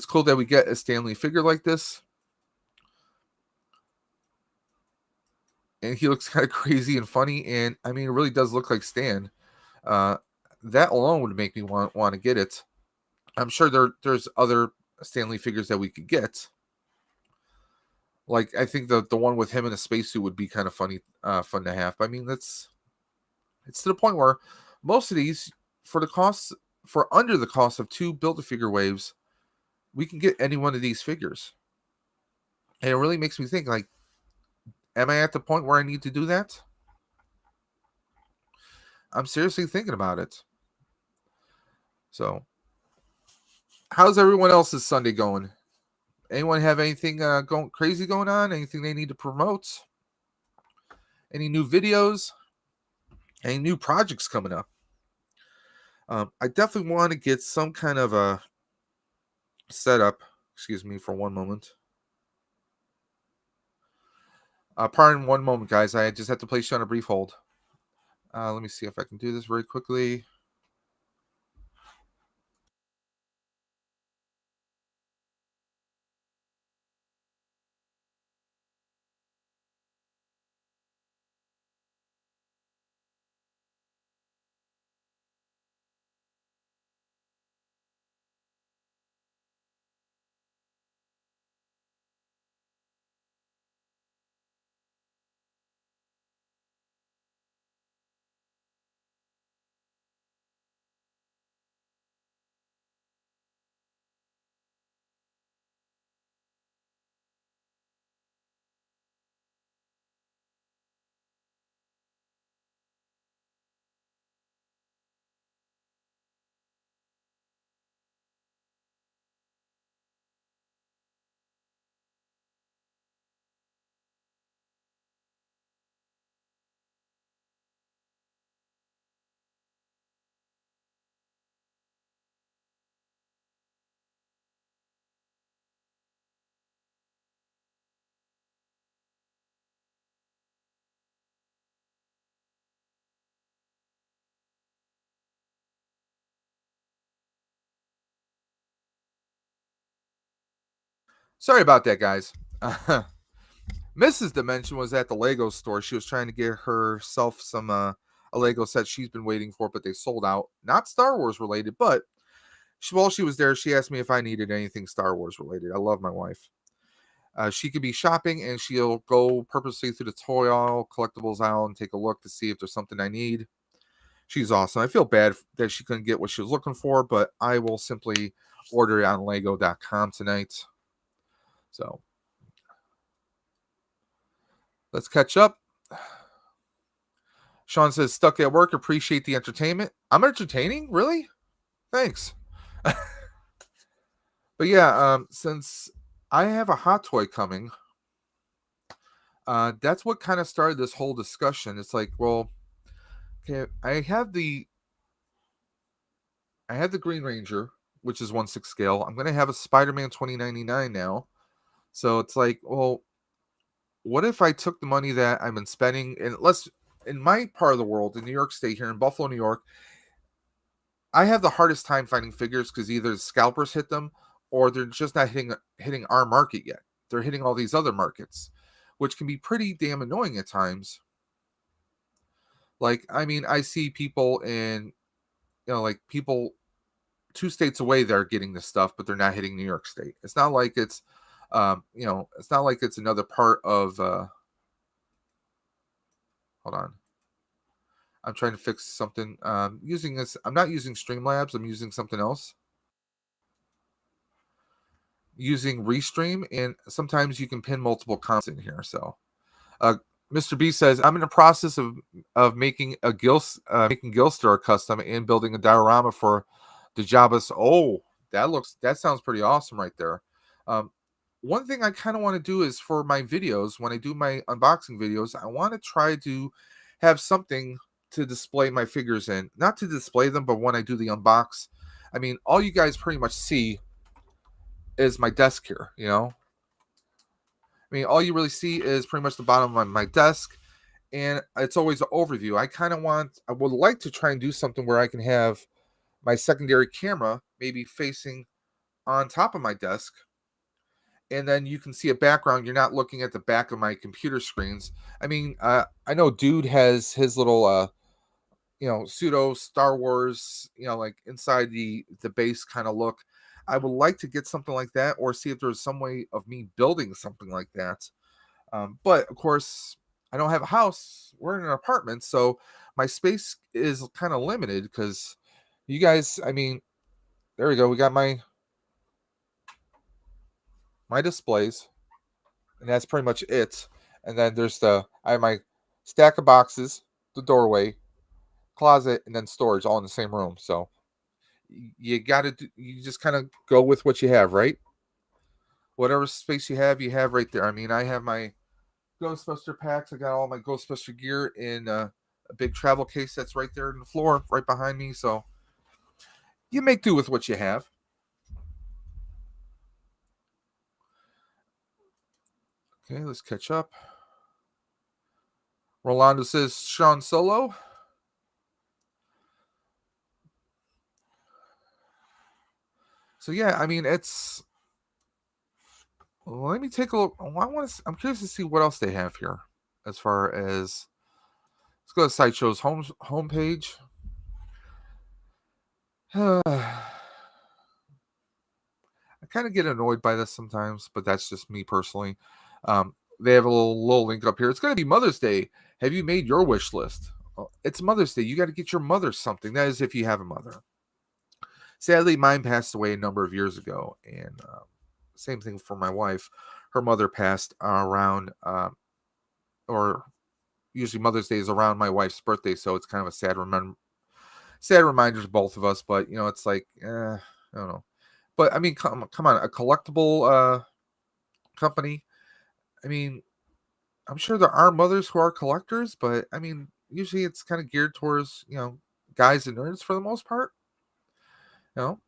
cool that we get a Stan Lee figure like this. And he looks kind of crazy and funny, and I mean, it really does look like Stan. That alone would make me want to get it. I'm sure there's other Stan Lee figures that we could get. Like, I think the one with him in a spacesuit would be kind of funny, fun to have. But I mean, it's to the point where most of these, for under the cost of two Build-A-Figure waves, we can get any one of these figures. And it really makes me think, like, Am I at the point where I need to do that? I'm seriously thinking about it. So, how's everyone else's Sunday going? Anyone have anything going crazy going on? Anything they need to promote? Any new videos? Any new projects coming up? I definitely want to get some kind of a setup. Excuse me for one moment. Pardon one moment, guys. I just have to place you on a brief hold. Let me see if I can do this very quickly. Sorry about that, guys. Mrs. Dimension was at the Lego store. She was trying to get herself some a Lego set she's been waiting for, but they sold out. Not Star Wars related, but while she was there, she asked me if I needed anything Star Wars related. I love my wife. She could be shopping and she'll go purposely through the toy aisle, collectibles aisle, and take a look to see if there's something I need. She's awesome. I feel bad that she couldn't get what she was looking for, but I will simply order it on lego.com tonight. So let's catch up. Sean says, stuck at work, appreciate the entertainment. I'm entertaining? Really? Thanks. But yeah, since I have a hot toy coming, that's what kind of started this whole discussion. It's like, well, okay, I have the Green Ranger, which is 1/6 scale. I'm gonna have a Spider-Man 2099 now. So it's like, well, what if I took the money that I've been spending and let's in my part of the world, in New York State, here in Buffalo, New York, I have the hardest time finding figures because either the scalpers hit them or they're just not hitting our market yet. They're hitting all these other markets, which can be pretty damn annoying at times. Like, I mean, I see people in, like people 2 states away that are getting this stuff, but they're not hitting New York State. It's not like it's not like it's another part of. Hold on, I'm trying to fix something. Using this, I'm not using Streamlabs. I'm using something else. Using Restream, and sometimes you can pin multiple comments in here. So, uh, Mr. B says I'm in the process of making a making Gilster custom and building a diorama for the Jabba's. Oh, that sounds pretty awesome right there. Um, One thing I kind of want to do is for my videos, when I do my unboxing videos, I want to try to have something to display my figures in. Not to display them, but when I do the unbox, I mean, all you guys pretty much see is my desk here, I mean, all you really see is pretty much the bottom of my desk, and it's always an overview. I would like to try and do something where I can have my secondary camera maybe facing on top of my desk, and then you can see a background. You're not looking at the back of my computer screens. I mean, I know Dude has his little, pseudo Star Wars, like inside the base kind of look. I would like to get something like that, or see if there's some way of me building something like that. But of course, I don't have a house. We're in an apartment, so my space is kind of limited because you guys. I mean, there we go. We got my displays, and that's pretty much it. And then I have my stack of boxes, the doorway, closet, and then storage all in the same room. So you just kind of go with what you have, right? Whatever space you have right there. I mean, I have my Ghostbuster packs. I got all my Ghostbuster gear in a big travel case that's right there on the floor, right behind me. So you make do with what you have. Okay, let's catch up. Rolando says Sean Solo. So yeah, I mean it's. Let me take a look. I'm curious to see what else they have here, as far as let's go to Sideshow's homepage. I kind of get annoyed by this sometimes, but that's just me personally. They have a little link up here. It's going to be Mother's Day. Have you made your wish list? It's Mother's Day. You got to get your mother something. That is, if you have a mother. Sadly, mine passed away a number of years ago, and same thing for my wife. Her mother passed around, or usually Mother's Day is around my wife's birthday, so it's kind of a sad reminder to both of us. But it's like, I don't know. But I mean, come on, a collectible company. I mean, I'm sure there are mothers who are collectors, but I mean, usually it's kind of geared towards guys and nerds for the most part. You know,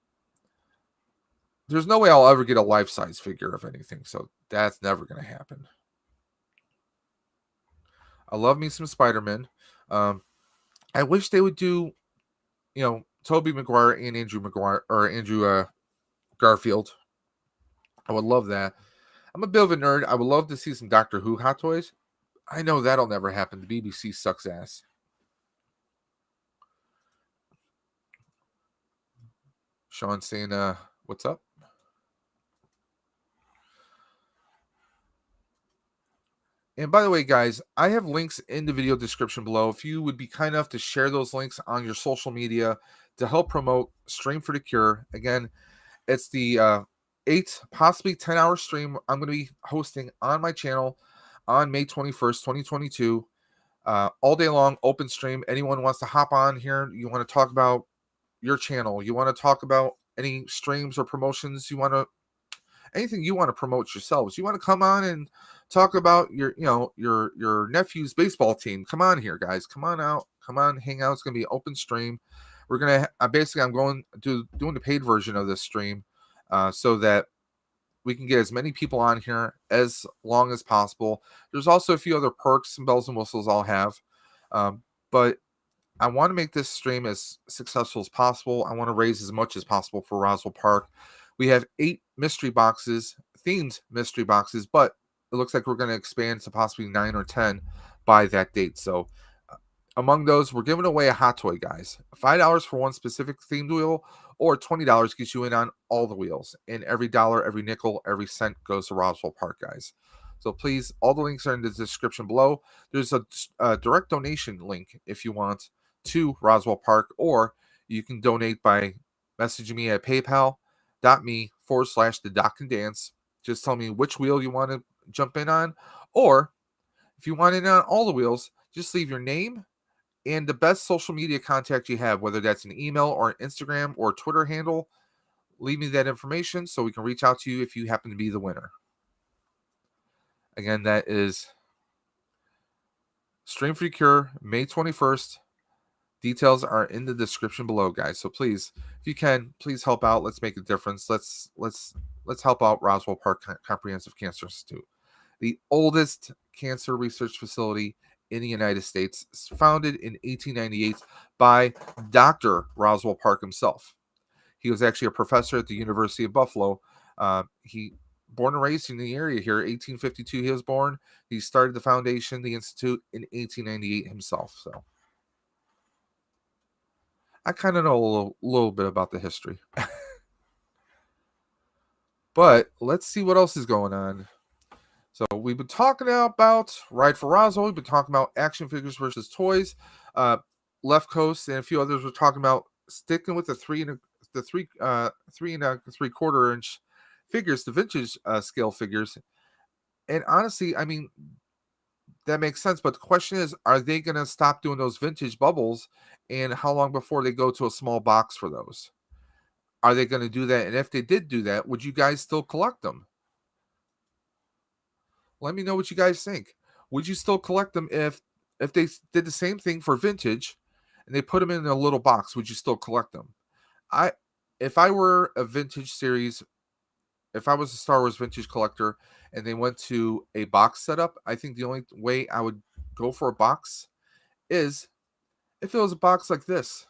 there's no way I'll ever get a life size figure of anything, so that's never gonna happen. I love me some Spider-Man. Um, I wish they would do, Tobey Maguire and Andrew Garfield. I would love that. I'm a bit of a nerd. I would love to see some Doctor Who hot toys. I know that'll never happen. The BBC sucks ass. Sean saying, what's up? And by the way, guys, I have links in the video description below. If you would be kind enough to share those links on your social media to help promote Stream for the Cure. Again, it's the 8, possibly 10-hour stream I'm going to be hosting on my channel on May 21st, 2022. All day long, open stream. Anyone wants to hop on here, you want to talk about your channel, you want to talk about any streams or promotions, anything you want to promote yourselves. You want to come on and talk about your nephew's baseball team. Come on here, guys. Come on out. Come on, hang out. It's gonna be an open stream. We're gonna basically I'm going to doing the paid version of this stream, so that we can get as many people on here as long as possible. There's also a few other perks and bells and whistles I'll have, but I want to make this stream as successful as possible. I want to raise as much as possible for Roswell Park. We have 8 mystery boxes, themed mystery boxes, but it looks like we're going to expand to possibly 9 or 10 by that date. So, among those, we're giving away a hot toy, guys. $5 for one specific themed wheel, or $20 gets you in on all the wheels. And every dollar, every nickel, every cent goes to Roswell Park, guys. So please, all the links are in the description below. There's a direct donation link if you want to Roswell Park, or you can donate by messaging me at paypal.me/the Doc and Dance. Just tell me which wheel you want to jump in on, or if you want in on all the wheels, just leave your name and the best social media contact you have, whether that's an email or an Instagram or Twitter handle. Leave me that information so we can reach out to you if you happen to be the winner. Again, that is Stream for Cure, May 21st. Details are in the description below, guys. So please, if you can, please help out. Let's make a difference. Let's help out Roswell Park Comprehensive Cancer Institute, the oldest cancer research facility in the United States, founded in 1898 by Dr. Roswell Park himself. He was actually a professor at the University of Buffalo. He born and raised in the area here. 1852 he was born. He started the foundation, the institute, in 1898 himself. So I kind of know a little bit about the history. But let's see what else is going on. So we've been talking about Ride for Roswell. We've been talking about action figures versus toys. Left Coast and a few others were talking about sticking with the 3 and 3/4 inch figures, the vintage scale figures. And honestly, I mean, that makes sense. But the question is, are they going to stop doing those vintage bubbles? And how long before they go to a small box for those? Are they going to do that? And if they did do that, would you guys still collect them? Let me know what you guys think. Would you still collect them if they did the same thing for vintage and they put them in a little box? Would you still collect them? I if I were a vintage series, if I was a Star Wars vintage collector and they went to a box setup, I think the only way I would go for a box is if it was a box like this,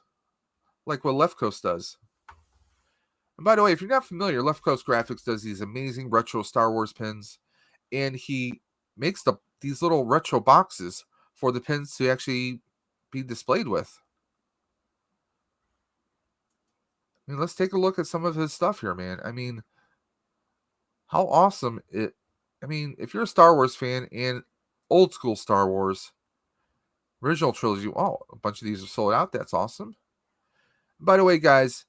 like what Left Coast does. And by the way, if you're not familiar, Left Coast Graphics does these amazing retro Star Wars pins, and he makes these little retro boxes for the pins to actually be displayed with. I mean, let's take a look at some of his stuff here, man. I mean, how awesome it. I mean, if you're a Star Wars fan and old school Star Wars, original trilogy, oh, a bunch of these are sold out. That's awesome. By the way, guys,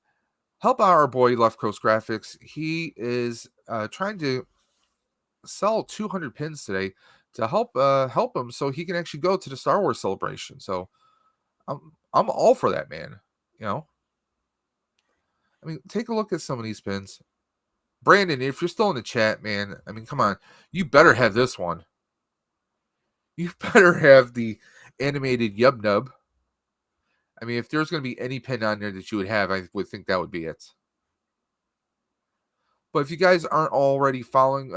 help out our boy Left Coast Graphics. He is trying to sell 200 pins today to help him so he can actually go to the Star Wars celebration. So I'm all for that, man. You know, I mean, take a look at some of these pins. Brandon, if you're still in the chat, man, I mean, come on, you better have this one. You better have the animated Yub Nub. I mean, if there's going to be any pin on there that you would have, I would think that would be it. But if you guys aren't already following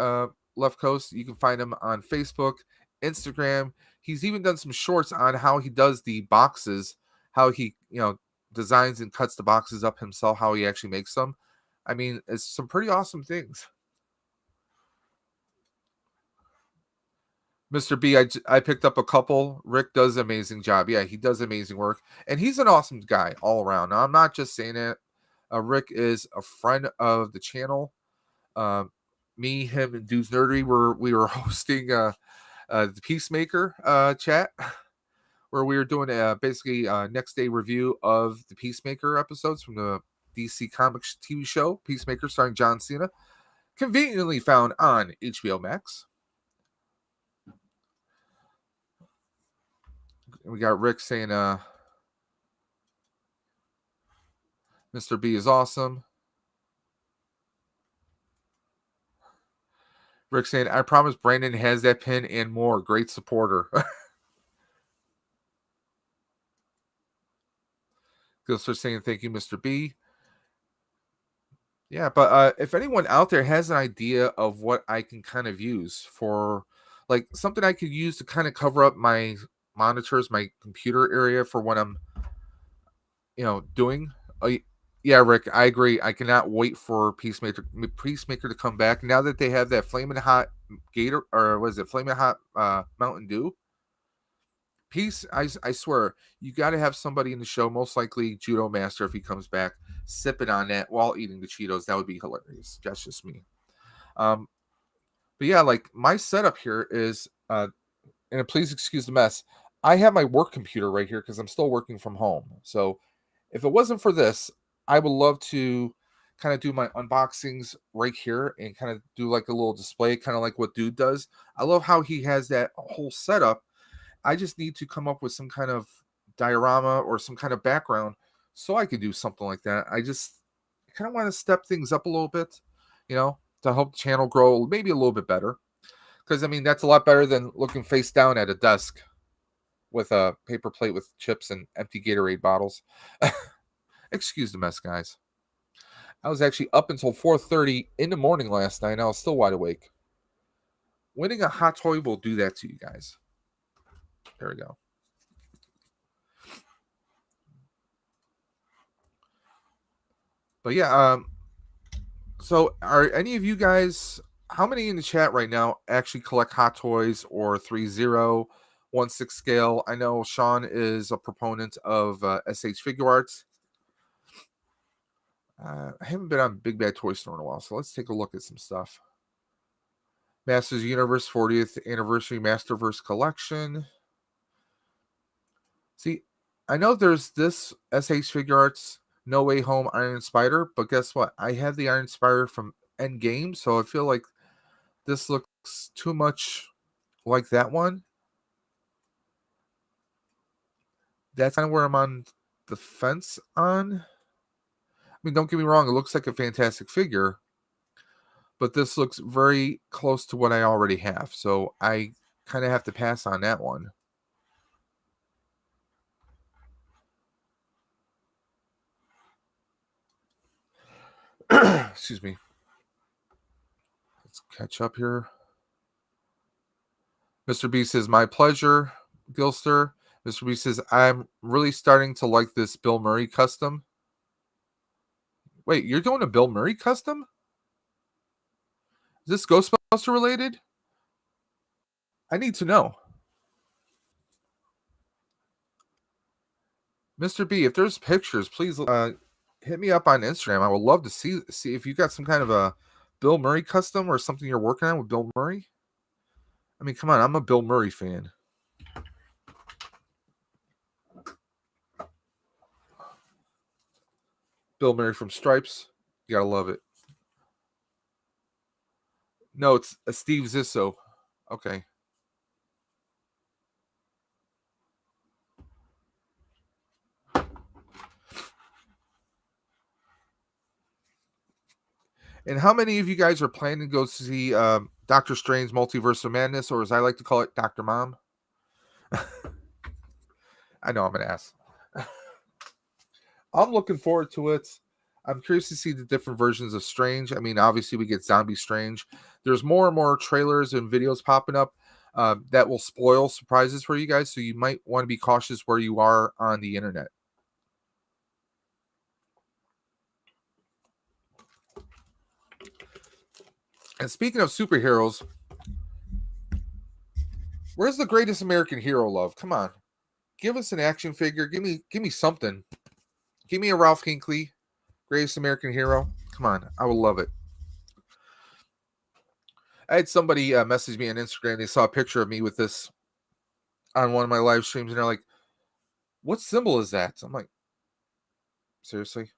Left Coast, you can find him on Facebook, Instagram. He's even done some shorts on how he does the boxes, how he, designs and cuts the boxes up himself, how he actually makes them. I mean, it's some pretty awesome things. Mr. B, I picked up a couple. Rick does an amazing job. Yeah, he does amazing work. And he's an awesome guy all around. Now, I'm not just saying it. Rick is a friend of the channel. Me, him, and Dude's Nerdery we were hosting the Peacemaker chat, where we were doing basically next day review of the Peacemaker episodes from the DC Comics TV show Peacemaker, starring John Cena, conveniently found on HBO Max. We got Rick saying, Mr. B is awesome. Rick saying, I promise Brandon has that pin and more. Great supporter. Gilster saying, thank you, Mr. B. Yeah, but if anyone out there has an idea of what I can kind of use for, like, something I could use to kind of cover up my monitors, my computer area for what I'm, doing. Yeah, Rick, I agree. I cannot wait for Peacemaker to come back. Now that they have that Flaming Hot Gator, or was it Flaming Hot Mountain Dew? I swear, you got to have somebody in the show, most likely Judo Master if he comes back, sipping on that while eating the Cheetos. That would be hilarious. That's just me. But yeah, like my setup here is, and please excuse the mess. I have my work computer right here because I'm still working from home. So if it wasn't for this, I would love to kind of do my unboxings right here and kind of do like a little display, kind of like what Dude does. I love how he has that whole setup. I just need to come up with some kind of diorama or some kind of background so I can do something like that. I kind of want to step things up a little bit, to help the channel grow maybe a little bit better. Because, I mean, that's a lot better than looking face down at a desk with a paper plate with chips and empty Gatorade bottles. Excuse the mess, guys. I was actually up until 4:30 in the morning last night, and I was still wide awake. Winning a hot toy will do that to you guys. There we go. But yeah, so are any of you guys, how many in the chat right now actually collect hot toys or 3-0, 1/6 scale? I know Sean is a proponent of SH Figure Arts. I haven't been on Big Bad Toy Store in a while, so let's take a look at some stuff. Masters Universe 40th Anniversary Masterverse Collection. See, I know there's this SH Figure Arts No Way Home Iron Spider, but guess what? I have the Iron Spider from Endgame, so I feel like this looks too much like that one. That's kind of where I'm on the fence on. I mean, don't get me wrong, it looks like a fantastic figure, but this looks very close to what I already have. So I kind of have to pass on that one. Excuse me. Let's catch up here. Mr. B says, my pleasure, Gilster. Mr. B says, I'm really starting to like this Bill Murray custom. Wait, you're doing a Bill Murray custom? Is this Ghostbuster related? I need to know. Mr. B, if there's pictures, please hit me up on Instagram. I would love to see if you got some kind of a Bill Murray custom or something you're working on with Bill Murray. I mean, come on, I'm a Bill Murray fan. Bill Murray from Stripes. You gotta love it. No, it's a Steve Zissou. Okay. And how many of you guys are planning to go see Doctor Strange Multiverse of Madness, or as I like to call it, Dr. Mom? I know I'm an ass. I'm looking forward to it. I'm curious to see the different versions of Strange. I mean, obviously, we get Zombie Strange. There's more and more trailers and videos popping up that will spoil surprises for you guys, so you might want to be cautious where you are on the internet. And speaking of superheroes, where's the greatest American hero love? Come on. Give us an action figure. Give me something. Give me a Ralph Kinkley, greatest American hero. Come on. I will love it. I had somebody message me on Instagram. They saw a picture of me with this on one of my live streams, and they're like, what symbol is that? I'm like, seriously?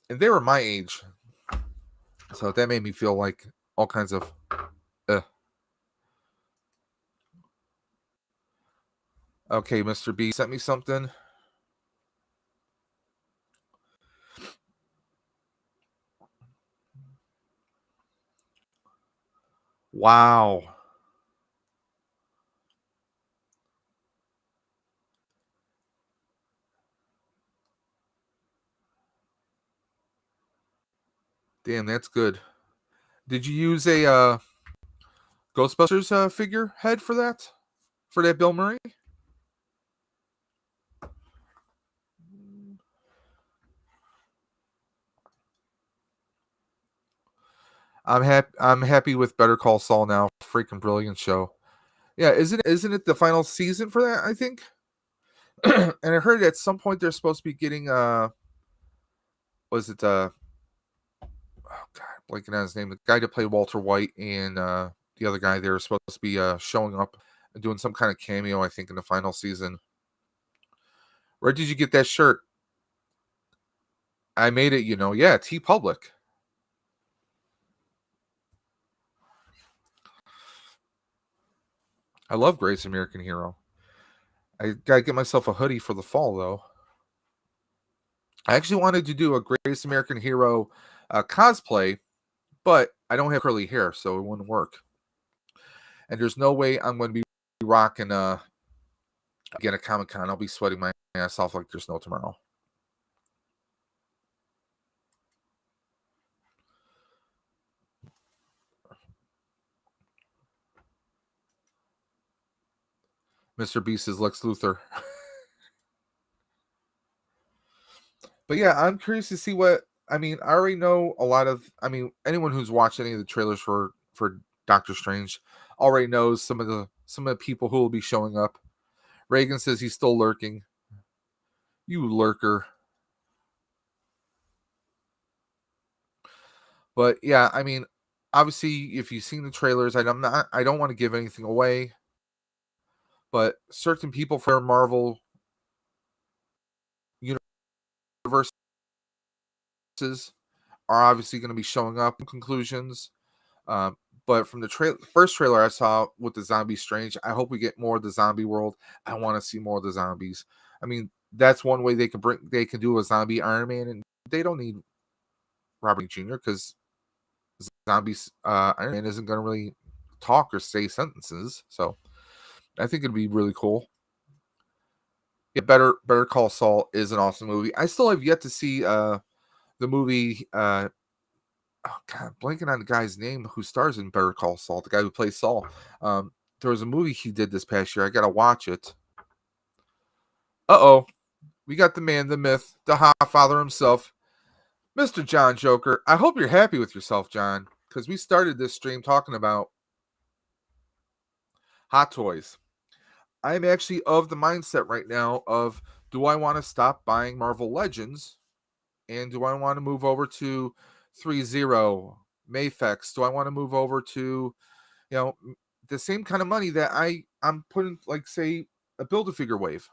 And they were my age. So that made me feel like all kinds of Okay, Mr. B sent me something. Wow. Damn, that's good. Did you use a Ghostbusters figure head for that? For that Bill Murray? I'm happy with Better Call Saul now. Freaking brilliant show. Yeah, isn't it the final season for that, I think? And I heard at some point they're supposed to be getting was it oh god, blanking on his name, the guy to play Walter White and the other guy, they were supposed to be showing up and doing some kind of cameo, I think, in the final season. Where did you get that shirt? I made it, yeah, T Public. I love Greatest American Hero. I gotta get myself a hoodie for the fall, though. I actually wanted to do a Greatest American Hero cosplay, but I don't have curly hair, so it wouldn't work. And there's no way I'm going to be rocking again at Comic-Con. I'll be sweating my ass off like there's no tomorrow. Mr. Beast is Lex Luthor. But yeah, I'm curious to see what I mean. I already know a lot of. I mean, anyone who's watched any of the trailers for Doctor Strange already knows some of the people who will be showing up. Reagan says he's still lurking. You lurker. But yeah, I mean, obviously, if you've seen the trailers, I don't want to give anything away. But certain people for Marvel universes are obviously going to be showing up in conclusions. But from the first trailer I saw with the Zombie Strange, I hope we get more of the zombie world. I want to see more of the zombies. I mean, that's one way they can do a zombie Iron Man, and they don't need Robert Jr. because zombies Iron Man isn't going to really talk or say sentences. So I think it'd be really cool. Yeah, Better Call Saul is an awesome movie. I still have yet to see the movie. Oh God, blanking on the guy's name who stars in Better Call Saul. The guy who plays Saul. There was a movie he did this past year. I gotta watch it. We got the man, the myth, the Father himself, Mr. John Joker. I hope you're happy with yourself, John, because we started this stream talking about Hot Toys. I'm actually of the mindset right now of, do I want to stop buying Marvel Legends, and do I want to move over to 3-0 Mayfex? Do I want to move over to, the same kind of money that I'm putting, like, say, a Build-A-Figure wave?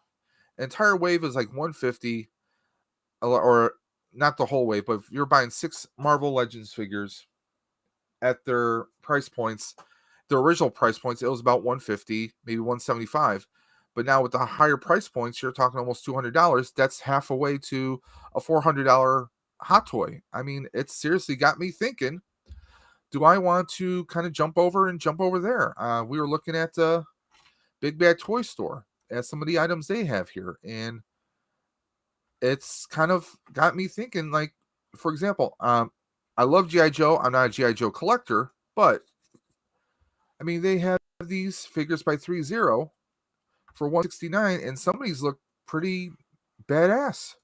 An entire wave is like 150, or not the whole wave, but if you're buying 6 Marvel Legends figures at their price points, the original price points, it was about 150, maybe 175. But now with the higher price points, you're talking almost $200. That's half a way to a $400 Hot Toy. I mean, it seriously got me thinking, do I want to kind of jump over there? We were looking at Big Bad Toy Store at some of the items they have here, and it's kind of got me thinking, like, for example, I love G.I. Joe. I'm not a G.I. Joe collector, but I mean, they have these figures by 3-0 for $169, and some of these look pretty badass.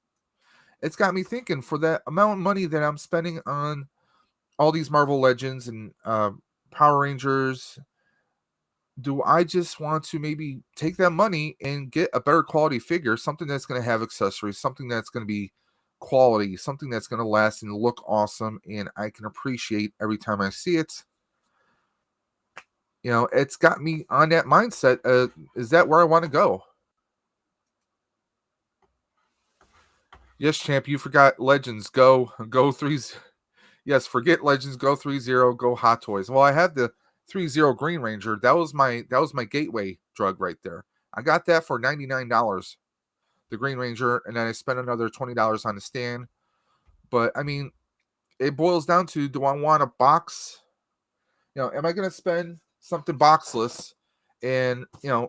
It's got me thinking, for that amount of money that I'm spending on all these Marvel Legends and Power Rangers, do I just want to maybe take that money and get a better quality figure, something that's going to have accessories, something that's going to be quality, something that's going to last and look awesome, and I can appreciate every time I see it? It's got me on that mindset. Is that where I want to go? Yes, champ, you forgot Legends. Go 3. Yes, forget Legends. Go 3-0. Go Hot Toys. Well, I had the 3-0 Green Ranger. That was my gateway drug right there. I got that for $99, the Green Ranger, and then I spent another $20 on the stand. But I mean, it boils down to, do I want a box? Am I going to spend something boxless and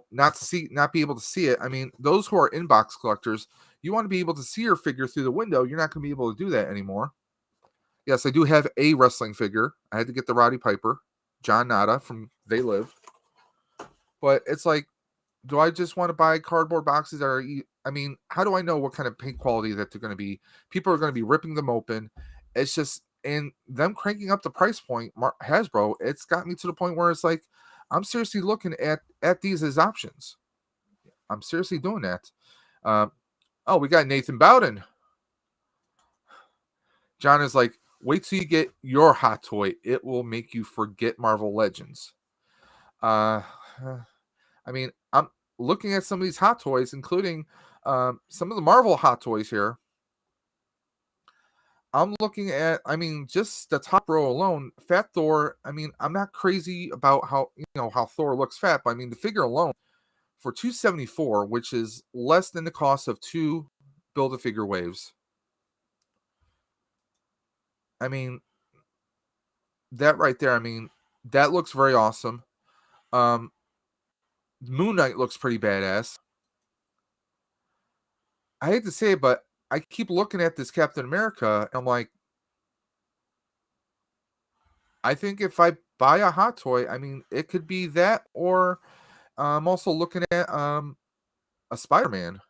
not be able to see it? I mean, those who are inbox collectors, you want to be able to see your figure through the window. You're not going to be able to do that anymore. Yes, I do have a wrestling figure. I had to get the Roddy Piper, John Nada from They Live. But it's like, do I just want to buy cardboard boxes that are, I mean, how do I know what kind of paint quality that they're going to be? People are going to be ripping them open. It's just, and them cranking up the price point, Hasbro, it's got me to the point where it's like, I'm seriously looking at these as options. I'm seriously doing that. We got Nathan Bowden. John is like, wait till you get your Hot Toy. It will make you forget Marvel Legends. I mean, I'm looking at some of these Hot Toys, including some of the Marvel Hot Toys here. I'm looking at, I mean, just the top row alone, Fat Thor. I mean, I'm not crazy about how Thor looks fat, but I mean, the figure alone for $274, which is less than the cost of 2 Build-A-Figure waves. I mean, that right there, I mean, that looks very awesome. Moon Knight looks pretty badass. I hate to say it, but I keep looking at this Captain America, and I'm like, I think if I buy a Hot Toy, I mean, it could be that, or I'm also looking at a Spider-Man,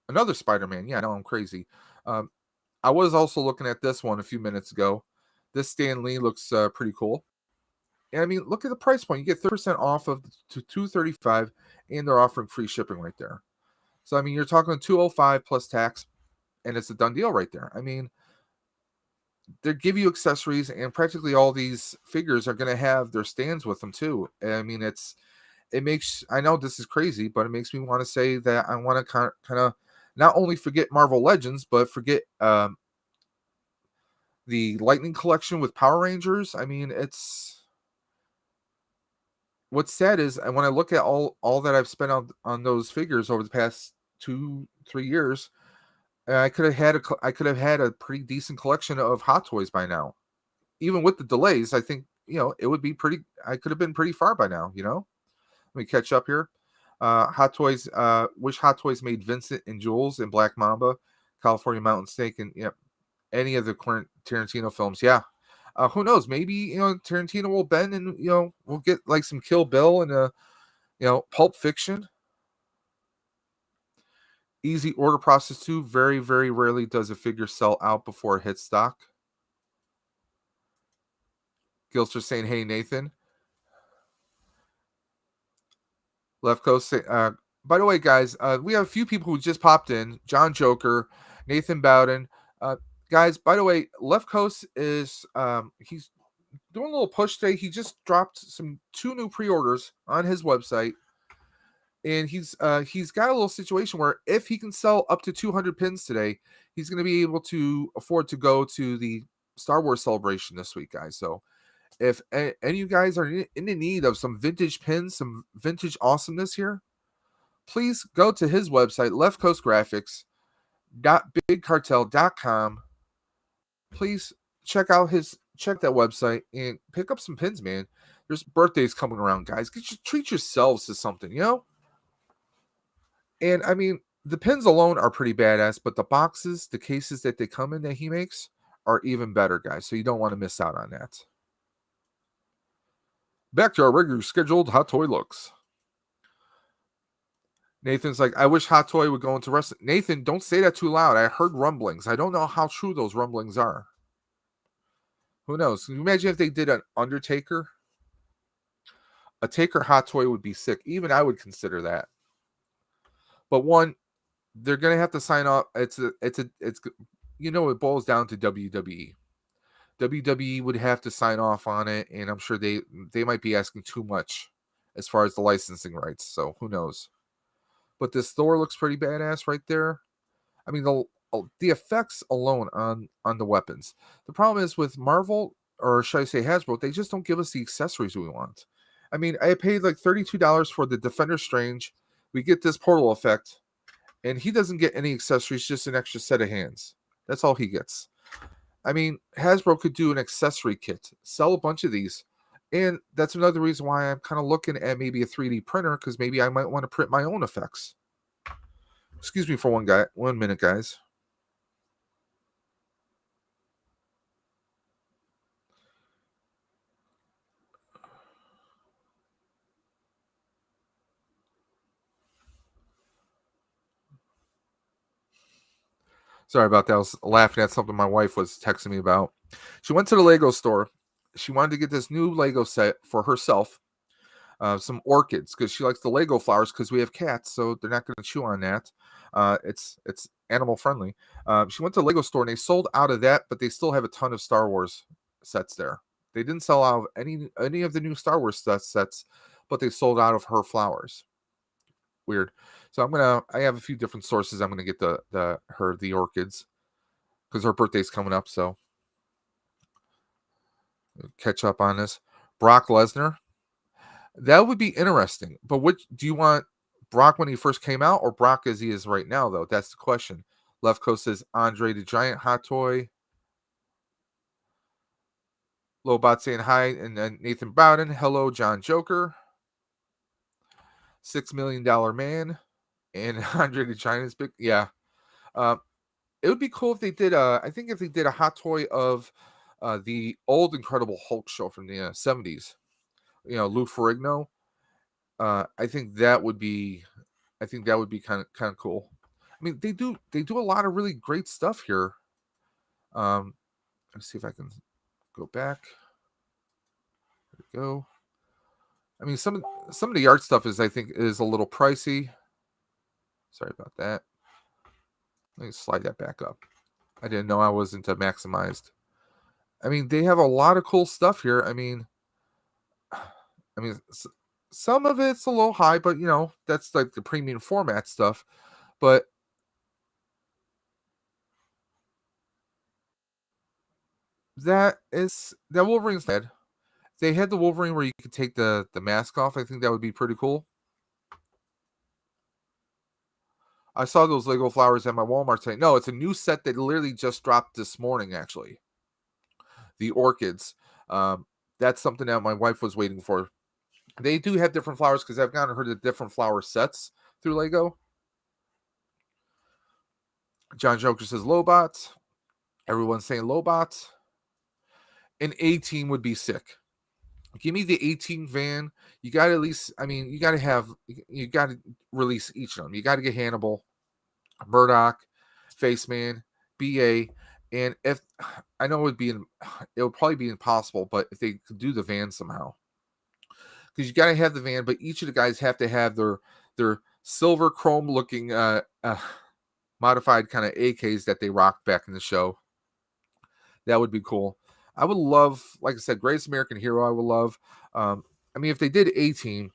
another Spider-Man. Yeah, I know I'm crazy. I was also looking at this one a few minutes ago. This Stan Lee looks pretty cool. And I mean, look at the price point. You get 30% off of to $235, and they're offering free shipping right there. So I mean, you're talking $205 plus tax, and it's a done deal right there. I mean, they give you accessories, and practically all these figures are going to have their stands with them too. And I mean, I know this is crazy, but it makes me want to say that I want to kind of not only forget Marvel Legends, but forget the Lightning Collection with Power Rangers. I mean, what's sad is, and when I look at all that I've spent on those figures over the past 2-3 years, I could have had a pretty decent collection of Hot Toys by now. Even with the delays, I think, it would be pretty. I could have been pretty far by now. Let me catch up here. Hot Toys. Wish Hot Toys made Vincent and Jules and Black Mamba, California Mountain Snake, and any of the current Tarantino films. Yeah. Who knows? Maybe Tarantino will bend and we'll get like some Kill Bill and Pulp Fiction. Easy order process too. Very, very rarely does a figure sell out before it hits stock. Gilster saying, "Hey Nathan." Left Coast say, by the way, guys, we have a few people who just popped in. John Joker, Nathan Bowden. Guys, by the way, Left Coast is he's doing a little push today. He just dropped 2 new pre-orders on his website. And he's got a little situation where if he can sell up to 200 pins today, he's going to be able to afford to go to the Star Wars celebration this week, guys. So if any of you guys are in the need of some vintage pins, some vintage awesomeness here, please go to his website, leftcoastgraphics.bigcartel.com. Please check that website and pick up some pins, man. There's birthdays coming around, guys. Treat yourselves to something, And I mean, the pins alone are pretty badass, but the boxes, the cases that they come in that he makes are even better, guys. So you don't want to miss out on that. Back to our regular scheduled Hot Toy looks. Nathan's like, I wish Hot Toy would go into wrestling. Nathan, don't say that too loud. I heard rumblings. I don't know how true those rumblings are. Who knows? Can you imagine if they did an Undertaker? A Taker Hot Toy would be sick. Even I would consider that. But one, they're gonna have to sign off. It boils down to WWE. WWE would have to sign off on it, and I'm sure they might be asking too much as far as the licensing rights. So who knows? But this Thor looks pretty badass right there. I mean, the effects alone on the weapons. The problem is with Marvel, or should I say Hasbro, they just don't give us the accessories we want. I mean, I paid like $32 for the Defender Strange. We get this portal effect, and he doesn't get any accessories, just an extra set of hands. That's all he gets. I mean, Hasbro could do an accessory kit, sell a bunch of these, and that's another reason why I'm kind of looking at maybe a 3D printer, because maybe I might want to print my own effects. Excuse me for 1 minute, guys. Sorry about that. I was laughing at something my wife was texting me about. She went to the Lego store. She wanted to get this new Lego set for herself. Some orchids, because she likes the Lego flowers, because we have cats, so they're not going to chew on that. It's animal friendly. She went to the Lego store and they sold out of that, but they still have a ton of Star Wars sets there. They didn't sell out of any of the new Star Wars sets, but they sold out of her flowers. Weird. So I have a few different sources. I'm gonna get the orchids, because her birthday's coming up. So catch up on this. Brock Lesnar. That would be interesting. But which do you want? Brock when he first came out, or Brock as he is right now, though? That's the question. Left Coast says Andre the Giant Hot Toy. Lobot saying hi, and then Nathan Bowden. Hello, John Joker. $6 Million Man. And Andre the Giant is big. Yeah. It would be cool if they did I think if they did a Hot Toy of the old Incredible Hulk show from the 70s. Lou Ferrigno. I think that would be kind of cool. I mean, they do a lot of really great stuff here. Let's see if I can go back. There we go. I mean, some of the art stuff I think is a little pricey. Sorry about that. Let me slide that back up. I didn't know I wasn't maximized. I mean, they have a lot of cool stuff here. I mean, some of it's a little high, but that's like the premium format stuff. But that Wolverine's head. They had the Wolverine where you could take the mask off. I think that would be pretty cool. I saw those Lego flowers at my Walmart today. No, it's a new set that literally just dropped this morning, actually. The orchids. Um, that's something that my wife was waiting for. They do have different flowers because I've gotten her the different flower sets through Lego. John Joker says Lobot. Everyone's saying Lobot. An A team would be sick. Give me the 18 van. You got to at least, I mean, you got to release each of them. You got to get Hannibal, Murdoch, Faceman, BA, and if I know it would probably be impossible, but if they could do the van somehow, because you got to have the van, but each of the guys have to have their silver chrome looking modified kind of AKs that they rocked back in the show. That would be cool. I would love, like I said, Greatest American Hero. I would love. I mean, if they did A Team,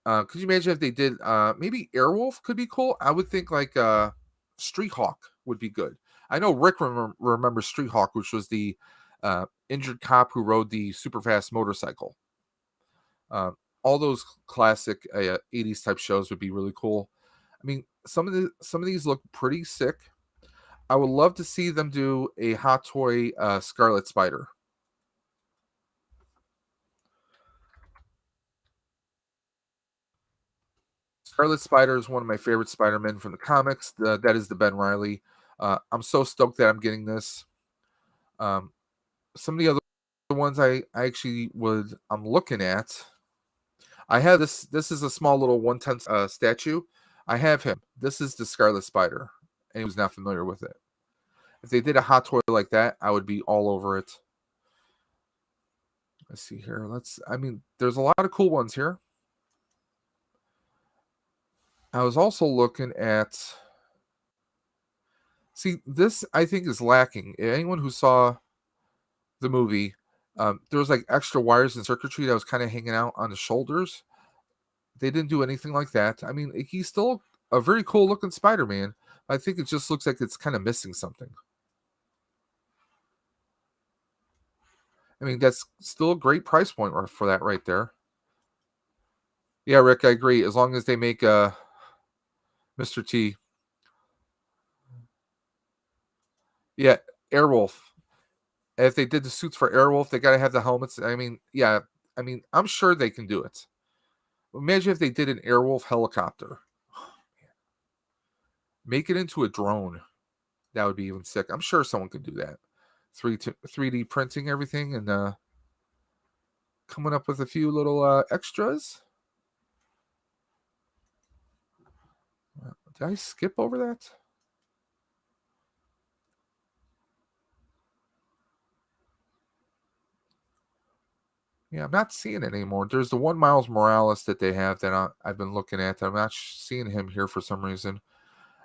could you imagine if they did maybe Airwolf could be cool? I would think like Street Hawk would be good. I know Rick remembers Street Hawk, which was the injured cop who rode the super fast motorcycle. All those classic 80s type shows would be really cool. I mean, some of these look pretty sick. I would love to see them do a Hot Toy Scarlet Spider. Scarlet Spider is one of my favorite Spider-Men from the comics. That is the Ben Reilly. I'm so stoked that I'm getting this. Um, some of the other ones I'm looking at. I have this. This is a small little 1/10 statue. I have him. This is the Scarlet Spider. And who's not familiar with it. If they did a hot toy like that, I would be all over it. Let's see here. I mean, there's a lot of cool ones here. I was also looking at. See, this I think is lacking. Anyone who saw the movie, there was like extra wires and circuitry that was kind of hanging out on the shoulders. They didn't do anything like that. I mean, he's still a very cool looking Spider-Man. I think it just looks like it's kind of missing something. I mean, that's still a great price point for that right there. Yeah, Rick, I agree. As long as they make Mr. T. Yeah, Airwolf. If they did the suits for Airwolf, they got to have the helmets. I mean, yeah. I mean, I'm sure they can do it. Imagine if they did an Airwolf helicopter. Make it into a drone. That would be even sick. I'm sure someone could do that. 3D printing everything and coming up with a few little extras. Did I skip over that? Yeah, I'm not seeing it anymore. There's the one Miles Morales that they have that I've been looking at. I'm not seeing him here for some reason.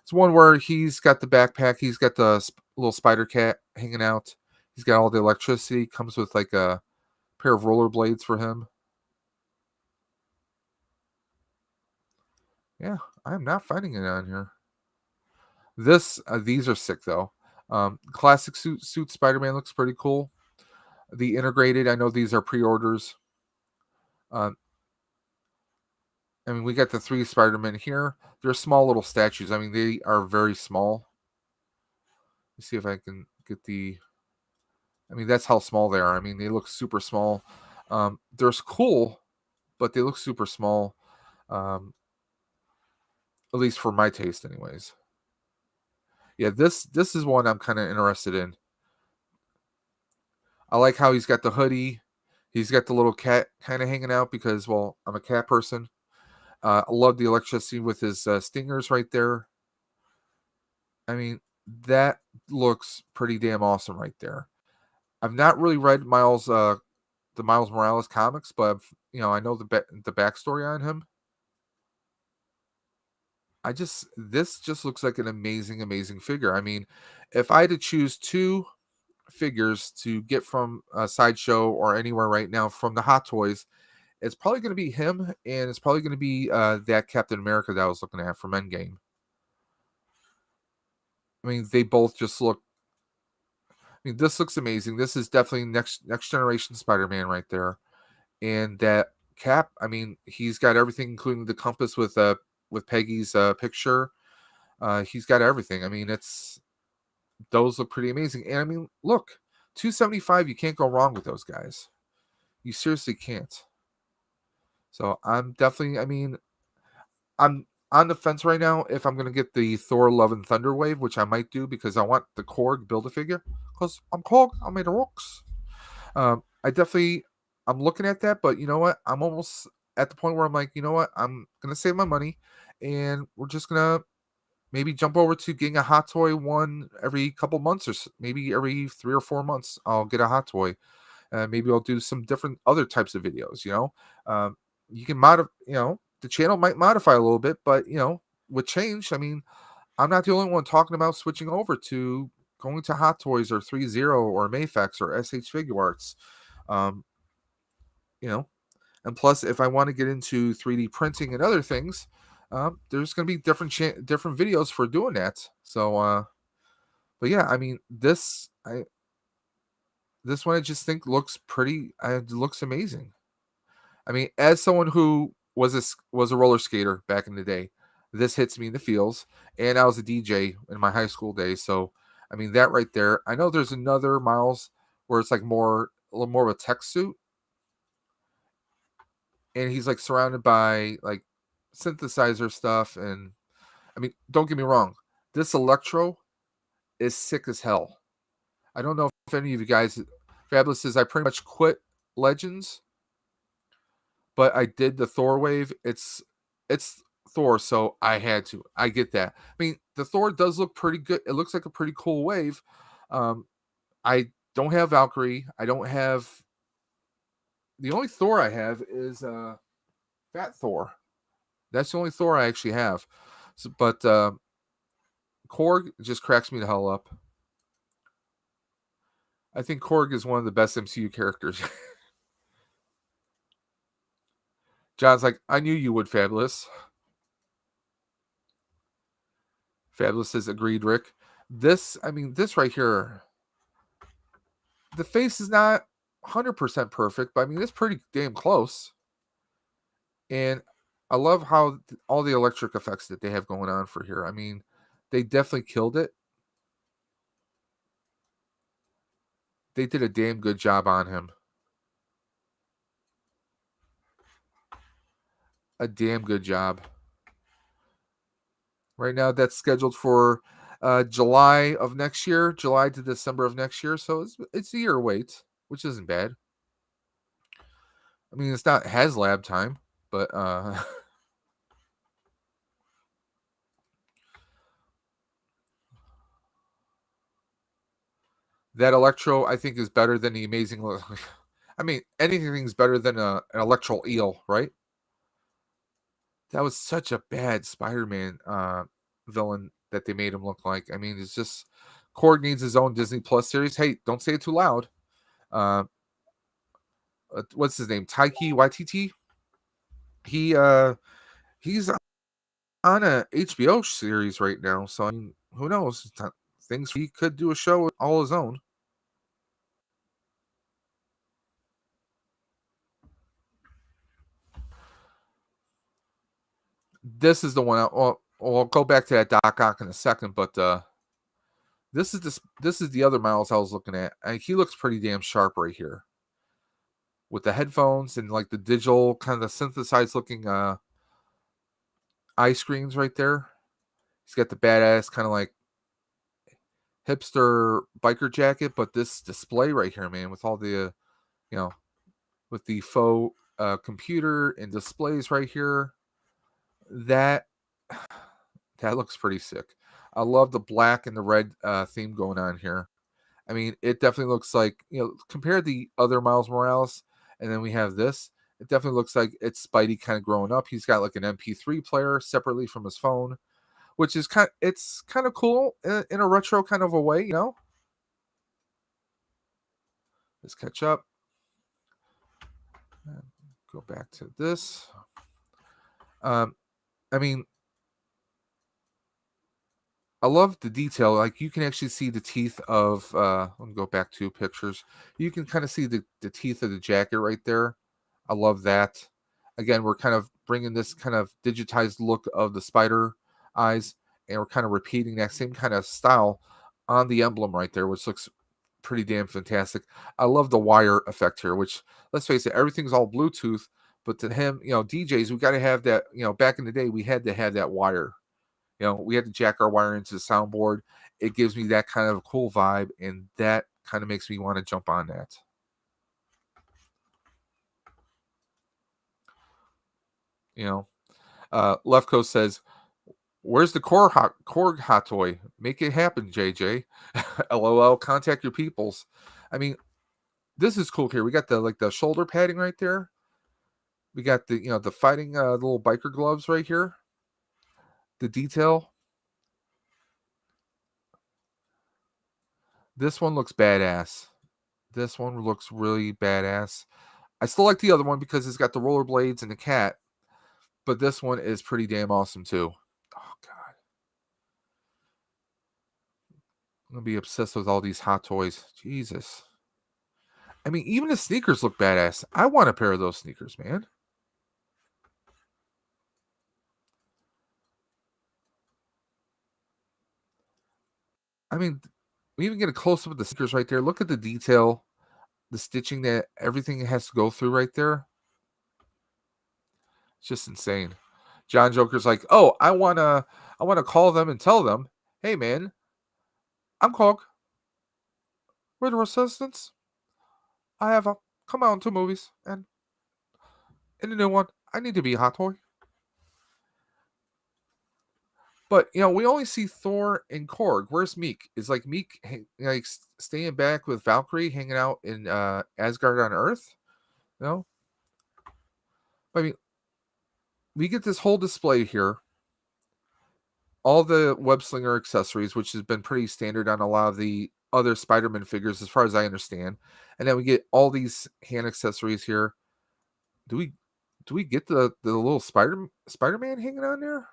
It's one where he's got the backpack. He's got the little spider cat hanging out. He's got all the electricity. Comes with like a pair of rollerblades for him. Yeah, I'm not finding it on here. These are sick though. Classic suit Spider-Man looks pretty cool. The integrated, I know these are pre-orders. I mean, we got the 3 Spider-Men here. They're small little statues. I mean, they are very small. Let's see if I can get the. I mean, that's how small they are. I mean, they look super small. They're cool, but they look super small. At least for my taste, anyways. Yeah, this is one I'm kind of interested in. I like how he's got the hoodie. He's got the little cat kind of hanging out because, well, I'm a cat person. I love the electricity with his stingers right there. I mean, that looks pretty damn awesome right there. I've not really read the Miles Morales comics, but I know the backstory on him. This just looks like an amazing, amazing figure. I mean, if I had to choose 2 figures to get from a Sideshow or anywhere right now from the Hot Toys, it's probably going to be him, and it's probably going to be that Captain America that I was looking at from Endgame. I mean, they both just look. I mean, this looks amazing. This is definitely next generation Spider-Man right there, and that Cap. I mean, he's got everything, including the compass with Peggy's picture. He's got everything. I mean, those look pretty amazing. And I mean, look, 275, you can't go wrong with those guys. You seriously can't. So I'm definitely, I mean, I'm on the fence right now if I'm gonna get the Thor Love and Thunder wave, which I might do because I want the Korg build a figure. Because I'm Korg, I'm made of rocks. I definitely I'm looking at that, but you know what? I'm almost at the point where I'm like, you know what? I'm gonna save my money, and we're just gonna maybe jump over to getting a hot toy one every couple months, or maybe every 3 or 4 months. I'll get a hot toy. Maybe I'll do some different other types of videos. You can modify. The channel might modify a little bit, but with change, I mean, I'm not the only one talking about switching over to going to Hot Toys or 3.0 or Mayfex or SH Figure Arts. Um, you know, and plus, if I want to get into 3D printing and other things, there's going to be different videos for doing that. So, but yeah, I mean, this one I just think looks pretty. It looks amazing. I mean, as someone who was a roller skater back in the day, this hits me in the feels. And I was a DJ in my high school days, so I mean that right there. I know there's another Miles where it's like a little more of a tech suit, and he's like surrounded by like synthesizer stuff. And I mean, don't get me wrong, this Electro is sick as hell. I don't know if any of you guys, Fabulous says I pretty much quit Legends, but I did the Thor wave. It's Thor, so I had to. I get that. I mean, the Thor does look pretty good. It looks like a pretty cool wave. Um, I don't have Valkyrie. I don't have the only Thor I have is Fat Thor. That's the only Thor I actually have. So, but Korg just cracks me the hell up. I think Korg is one of the best MCU characters. John's like, I knew you would, Fabulous. Fabulous says, agreed, Rick. This right here, the face is not 100% perfect, but I mean, it's pretty damn close. And I love how all the electric effects that they have going on for here. I mean, they definitely killed it. They did a damn good job on him. A damn good job. Right now, that's scheduled for July of next year, July to December of next year. So it's a year wait, which isn't bad. I mean, it's not HasLab time, but that Electro, I think, is better than the Amazing. I mean, anything's better than an Electro Eel, right? That was such a bad Spider-Man villain that they made him look like. I mean, it's just Korg needs his own Disney Plus series. Hey, don't say it too loud. Uh, what's his name? Taiki Waititi. He's on a HBO series right now, so I mean, who knows? Things he could do a show all his own. This is the one. I'll go back to that Doc Ock in a second, but this is the other Miles I was looking at. He looks pretty damn sharp right here with the headphones and like the digital kind of synthesized looking eye screens right there. He's got the badass kind of like hipster biker jacket, but this display right here, man, with all the you know with the faux computer and displays right here, that that looks pretty sick. I love the black and the red theme going on here. I mean, it definitely looks like, compare the other Miles Morales, and then we have this. It definitely looks like it's Spidey kind of growing up. He's got like an MP3 player separately from his phone, which is it's kind of cool in a retro kind of a way. Let's catch up. Go back to this. I mean, I love the detail. Like you can actually see the teeth of. Let me go back to pictures. You can kind of see the teeth of the jacket right there. I love that. Again, we're kind of bringing this kind of digitized look of the spider eyes, and we're kind of repeating that same kind of style on the emblem right there, which looks pretty damn fantastic. I love the wire effect here, which, let's face it, everything's all Bluetooth, but to him, DJs, we got to have that. Back in the day, we had to have that wire. We had to jack our wire into the soundboard. It gives me that kind of cool vibe, and that kind of makes me want to jump on that. Left Coast says, "Where's the Korg hot toy? Make it happen, JJ." LOL. Contact your peoples. I mean, this is cool here. We got the shoulder padding right there. We got the fighting little biker gloves right here. The detail. This one looks badass. This one looks really badass. I still like the other one because it's got the rollerblades and the cat, but this one is pretty damn awesome too. Oh god, I'm gonna be obsessed with all these hot toys. Jesus. I mean, even the sneakers look badass. I want a pair of those sneakers, man. I mean, we even get a close up of the sneakers right there. Look at the detail, the stitching that everything has to go through right there. It's just insane. John Joker's like, "Oh, I wanna call them and tell them, hey man, I'm Cog. We're the Resistance. I have come out in 2 movies, and in the new one, I need to be a hot toy." But we only see Thor and Korg. Where's Meek? Is Meek staying back with Valkyrie, hanging out in Asgard on Earth? No. I mean, we get this whole display here. All the web slinger accessories, which has been pretty standard on a lot of the other Spider-Man figures, as far as I understand. And then we get all these hand accessories here. Do we get the little Spider-Man hanging on there?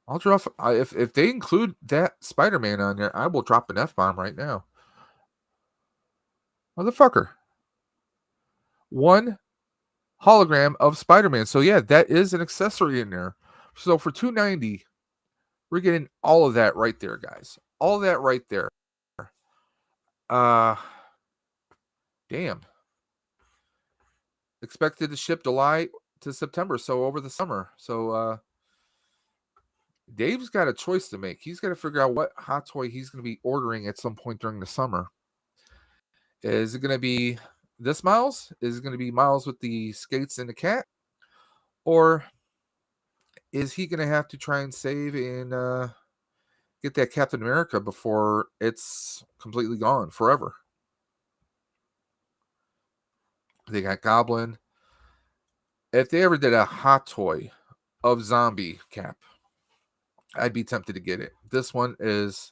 I'll drop if they include that Spider-Man on there, I will drop an F-bomb right now. Motherfucker. One hologram of Spider-Man. So yeah, that is an accessory in there. So for $290, we're getting all of that right there, guys. All of that right there. Damn. Expected to ship July to September, so over the summer. So Dave's got a choice to make. He's got to figure out what hot toy he's going to be ordering at some point during the summer. Is it going to be this Miles? Is it going to be Miles with the skates and the cat? Or is he going to have to try and save and get that Captain America before it's completely gone forever? They got Goblin. If they ever did a hot toy of Zombie Cap, I'd be tempted to get it. This one is...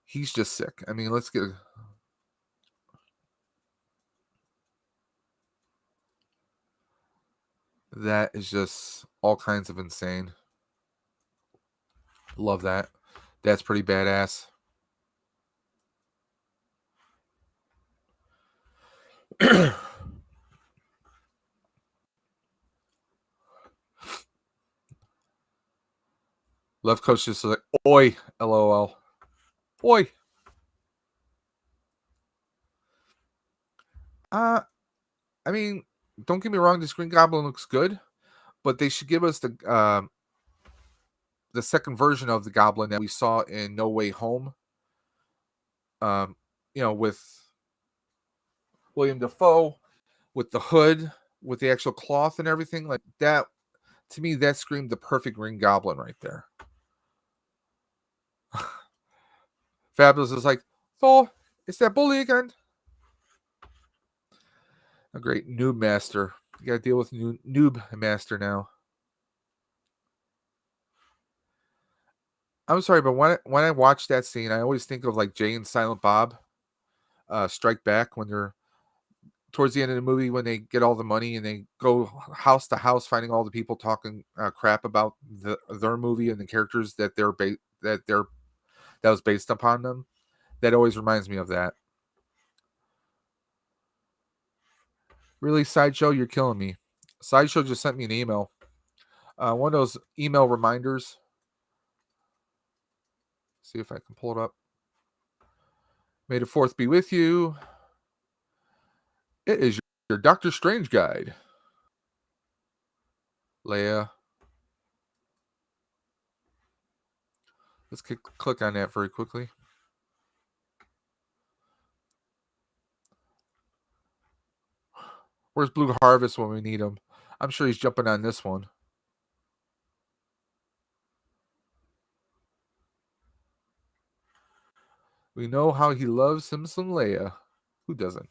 he's just sick. I mean, let's get... that is just all kinds of insane. Love that. That's pretty badass. Left Coast just like, oi, LOL. Oi. I mean, don't get me wrong, this Green Goblin looks good, but they should give us the second version of the Goblin that we saw in No Way Home. With William Dafoe, with the hood, with the actual cloth and everything like that. To me, that screamed the perfect Green Goblin right there. Fabulous is like, Thor, it's that bully again. A great noob master. You got to deal with noob master now. I'm sorry, but when I watch that scene, I always think of like Jay and Silent Bob Strike Back, when they're towards the end of the movie, when they get all the money and they go house to house finding all the people talking crap about their movie and the characters that that was based upon them. That always reminds me of that. Really, Sideshow, you're killing me. Sideshow just sent me an email. One of those email reminders. See if I can pull it up. May the fourth be with you. It is your Doctor Strange guide. Leia. Let's click on that very quickly. Where's Blue Harvest when we need him? I'm sure he's jumping on this one. We know how he loves him some Leia. Who doesn't?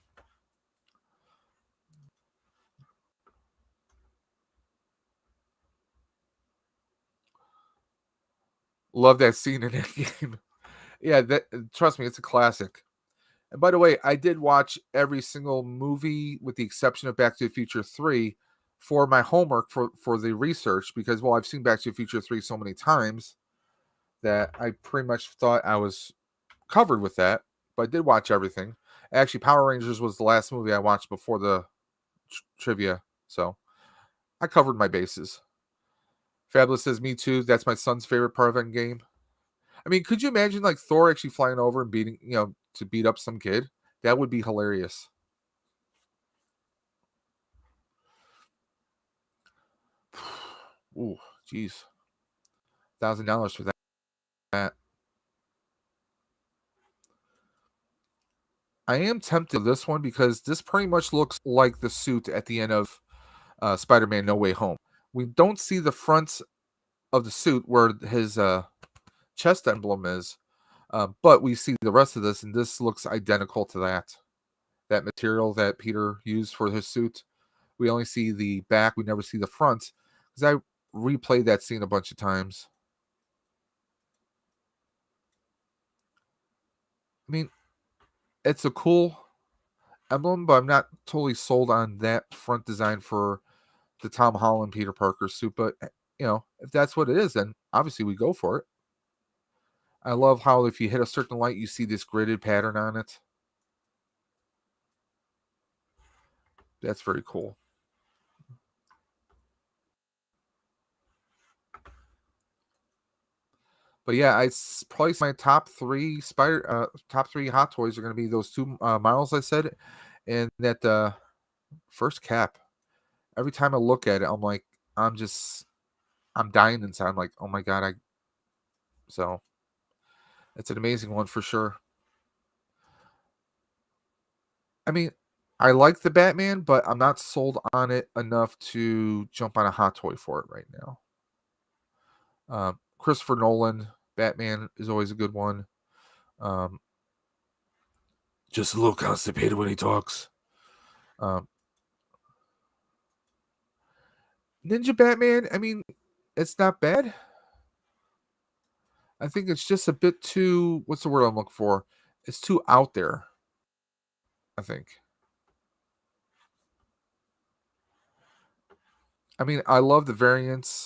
Love that scene in that game. Yeah, trust me, it's a classic. And by the way, I did watch every single movie with the exception of Back to the Future 3 for my homework for the research because, well, I've seen Back to the Future 3 so many times that I pretty much thought I was covered with that. But I did watch everything. Actually, Power Rangers was the last movie I watched before the trivia. So I covered my bases. Fabulous says, me too. That's my son's favorite part of Endgame. I mean, could you imagine like Thor actually flying over and beating, to beat up some kid? That would be hilarious. Ooh, jeez. $1,000 for that. I am tempted with this one because this pretty much looks like the suit at the end of Spider-Man No Way Home. We don't see the front of the suit where his chest emblem is, but we see the rest of this, and this looks identical to that material that Peter used for his suit. We only see the back, we never see the front, because I replayed that scene a bunch of times. I mean, it's a cool emblem, but I'm not totally sold on that front design for the Tom Holland Peter Parker suit. But if that's what it is, then obviously we go for it. I love how if you hit a certain light, you see this gridded pattern on it. That's very cool. But yeah, I probably my top three Hot Toys are going to be those two Miles I said, and that first Cap. Every time I look at it, I'm like, I'm dying inside. I'm like, oh my god, so it's an amazing one for sure. I mean, I like the Batman, but I'm not sold on it enough to jump on a Hot Toy for it right now. Christopher Nolan Batman is always a good one. Just a little constipated when he talks. Ninja Batman, I mean, it's not bad. I think it's just a bit too, what's the word I'm looking for? It's too out there, I think. I mean, I love the variants.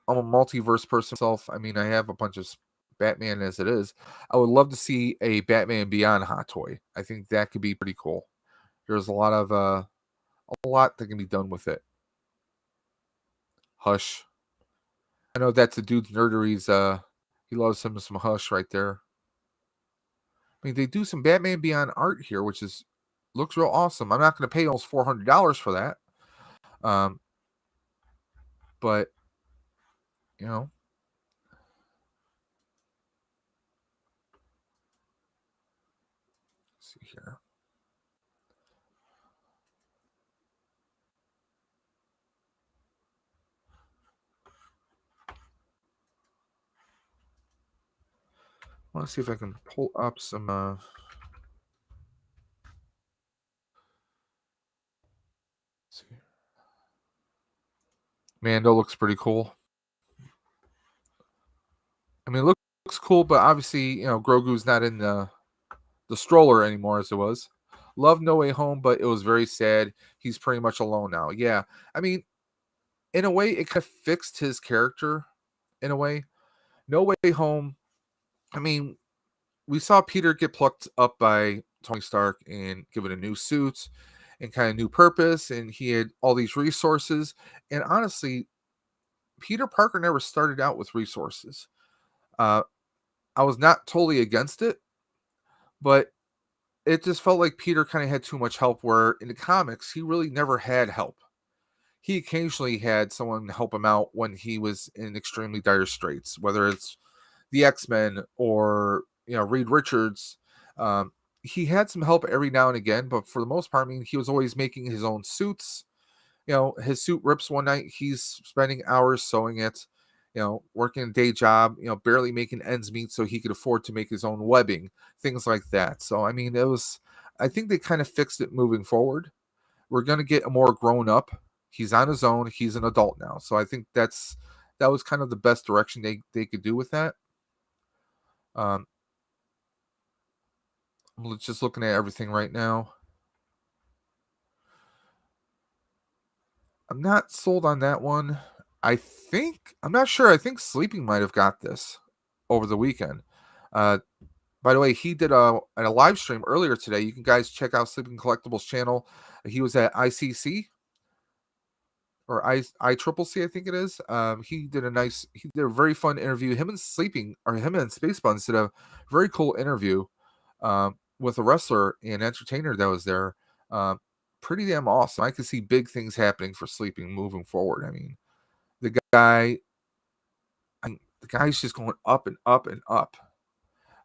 I'm a multiverse person myself. I mean, I have a bunch of Batman as it is. I would love to see a Batman Beyond Hot Toy. I think that could be pretty cool. There's a lot that can be done with it. Hush. I know that's a dude's nerderies. He loves some Hush right there. I mean, they do some Batman Beyond art here, which looks real awesome. I'm not going to pay almost $400 for that. But let's see here. I want to see if I can pull up some. See. Mando looks pretty cool. I mean, it looks cool, but obviously, Grogu's not in the stroller anymore as it was. Love No Way Home, but it was very sad. He's pretty much alone now. Yeah, I mean, in a way, it kind of fixed his character. In a way, No Way Home. I mean, we saw Peter get plucked up by Tony Stark and given a new suit, and kind of new purpose, and he had all these resources. And honestly, Peter Parker never started out with resources. Uh, I was not totally against it, but it just felt like Peter kind of had too much help, where in the comics, he really never had help. He occasionally had someone help him out when he was in extremely dire straits, whether it's the X-Men or, Reed Richards. Um, he had some help every now and again, but for the most part, I mean, he was always making his own suits. His suit rips one night, he's spending hours sewing it, working a day job, barely making ends meet so he could afford to make his own webbing, things like that. So, I mean, I think they kind of fixed it moving forward. We're going to get a more grown up. He's on his own. He's an adult now. So I think that was kind of the best direction they could do with that. Um, I'm just looking at everything right now. I'm not sold on that one. I'm not sure. I think Sleeping might have got this over the weekend. Uh, by the way, he did a live stream earlier today. You can guys check out Sleeping Collectibles channel. He was at ICC or I Triple C, I think it is. He did a very fun interview. Him and Space Buns did a very cool interview with a wrestler and entertainer that was there. Um, Pretty damn awesome. I could see big things happening for Sleeping moving forward. I mean, the guy, the guy's just going up and up and up.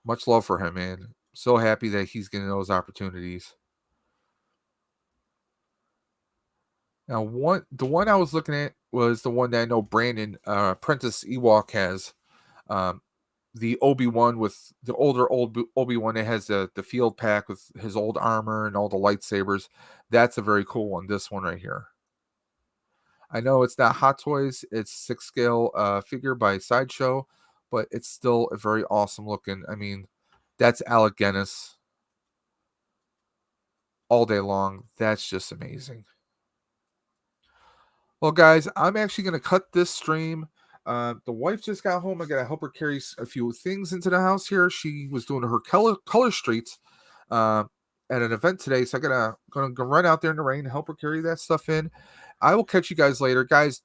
Much love for him, man. So happy that he's getting those opportunities. Now, the one I was looking at was the one that I know Brandon Apprentice Ewok has. Um, the Obi-Wan with the older old Obi-Wan. It has the field pack with his old armor and all the lightsabers. That's a very cool one. This one right here. I know it's not Hot Toys. It's 6 scale figure by Sideshow, but it's still a very awesome looking. I mean, that's Alec Guinness all day long. That's just amazing. Well, guys, I'm actually going to cut this stream. The wife just got home. I got to help her carry a few things into the house here. She was doing her color streets uh, at an event today, so gonna go run out there in the rain, help her carry that stuff in. I will catch you guys later, guys.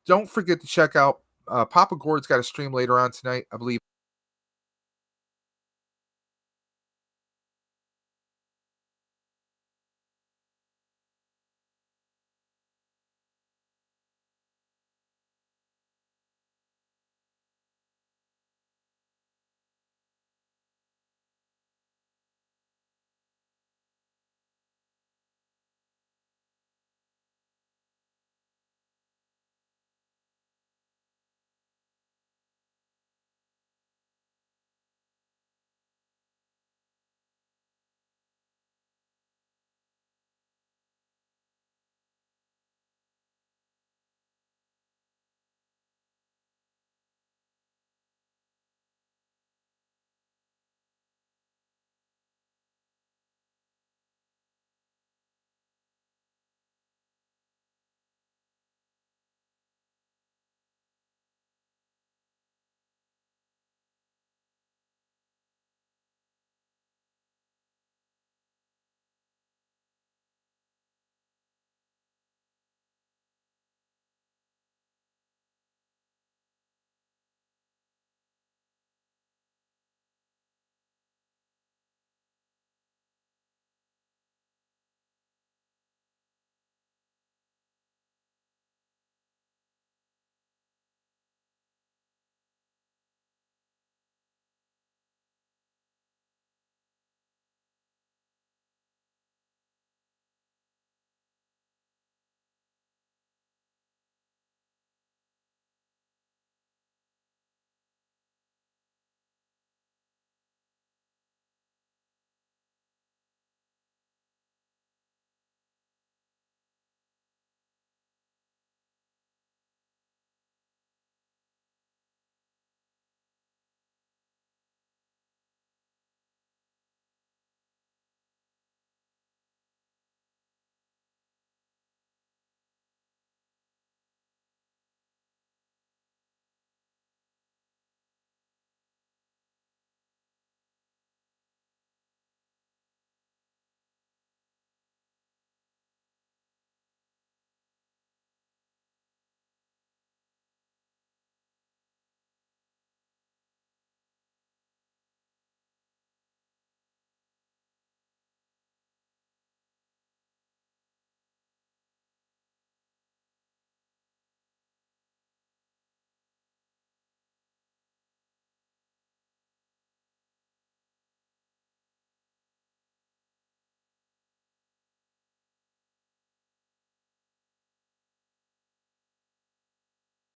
Don't forget to check out Papa Gord's got a stream later on tonight, I believe.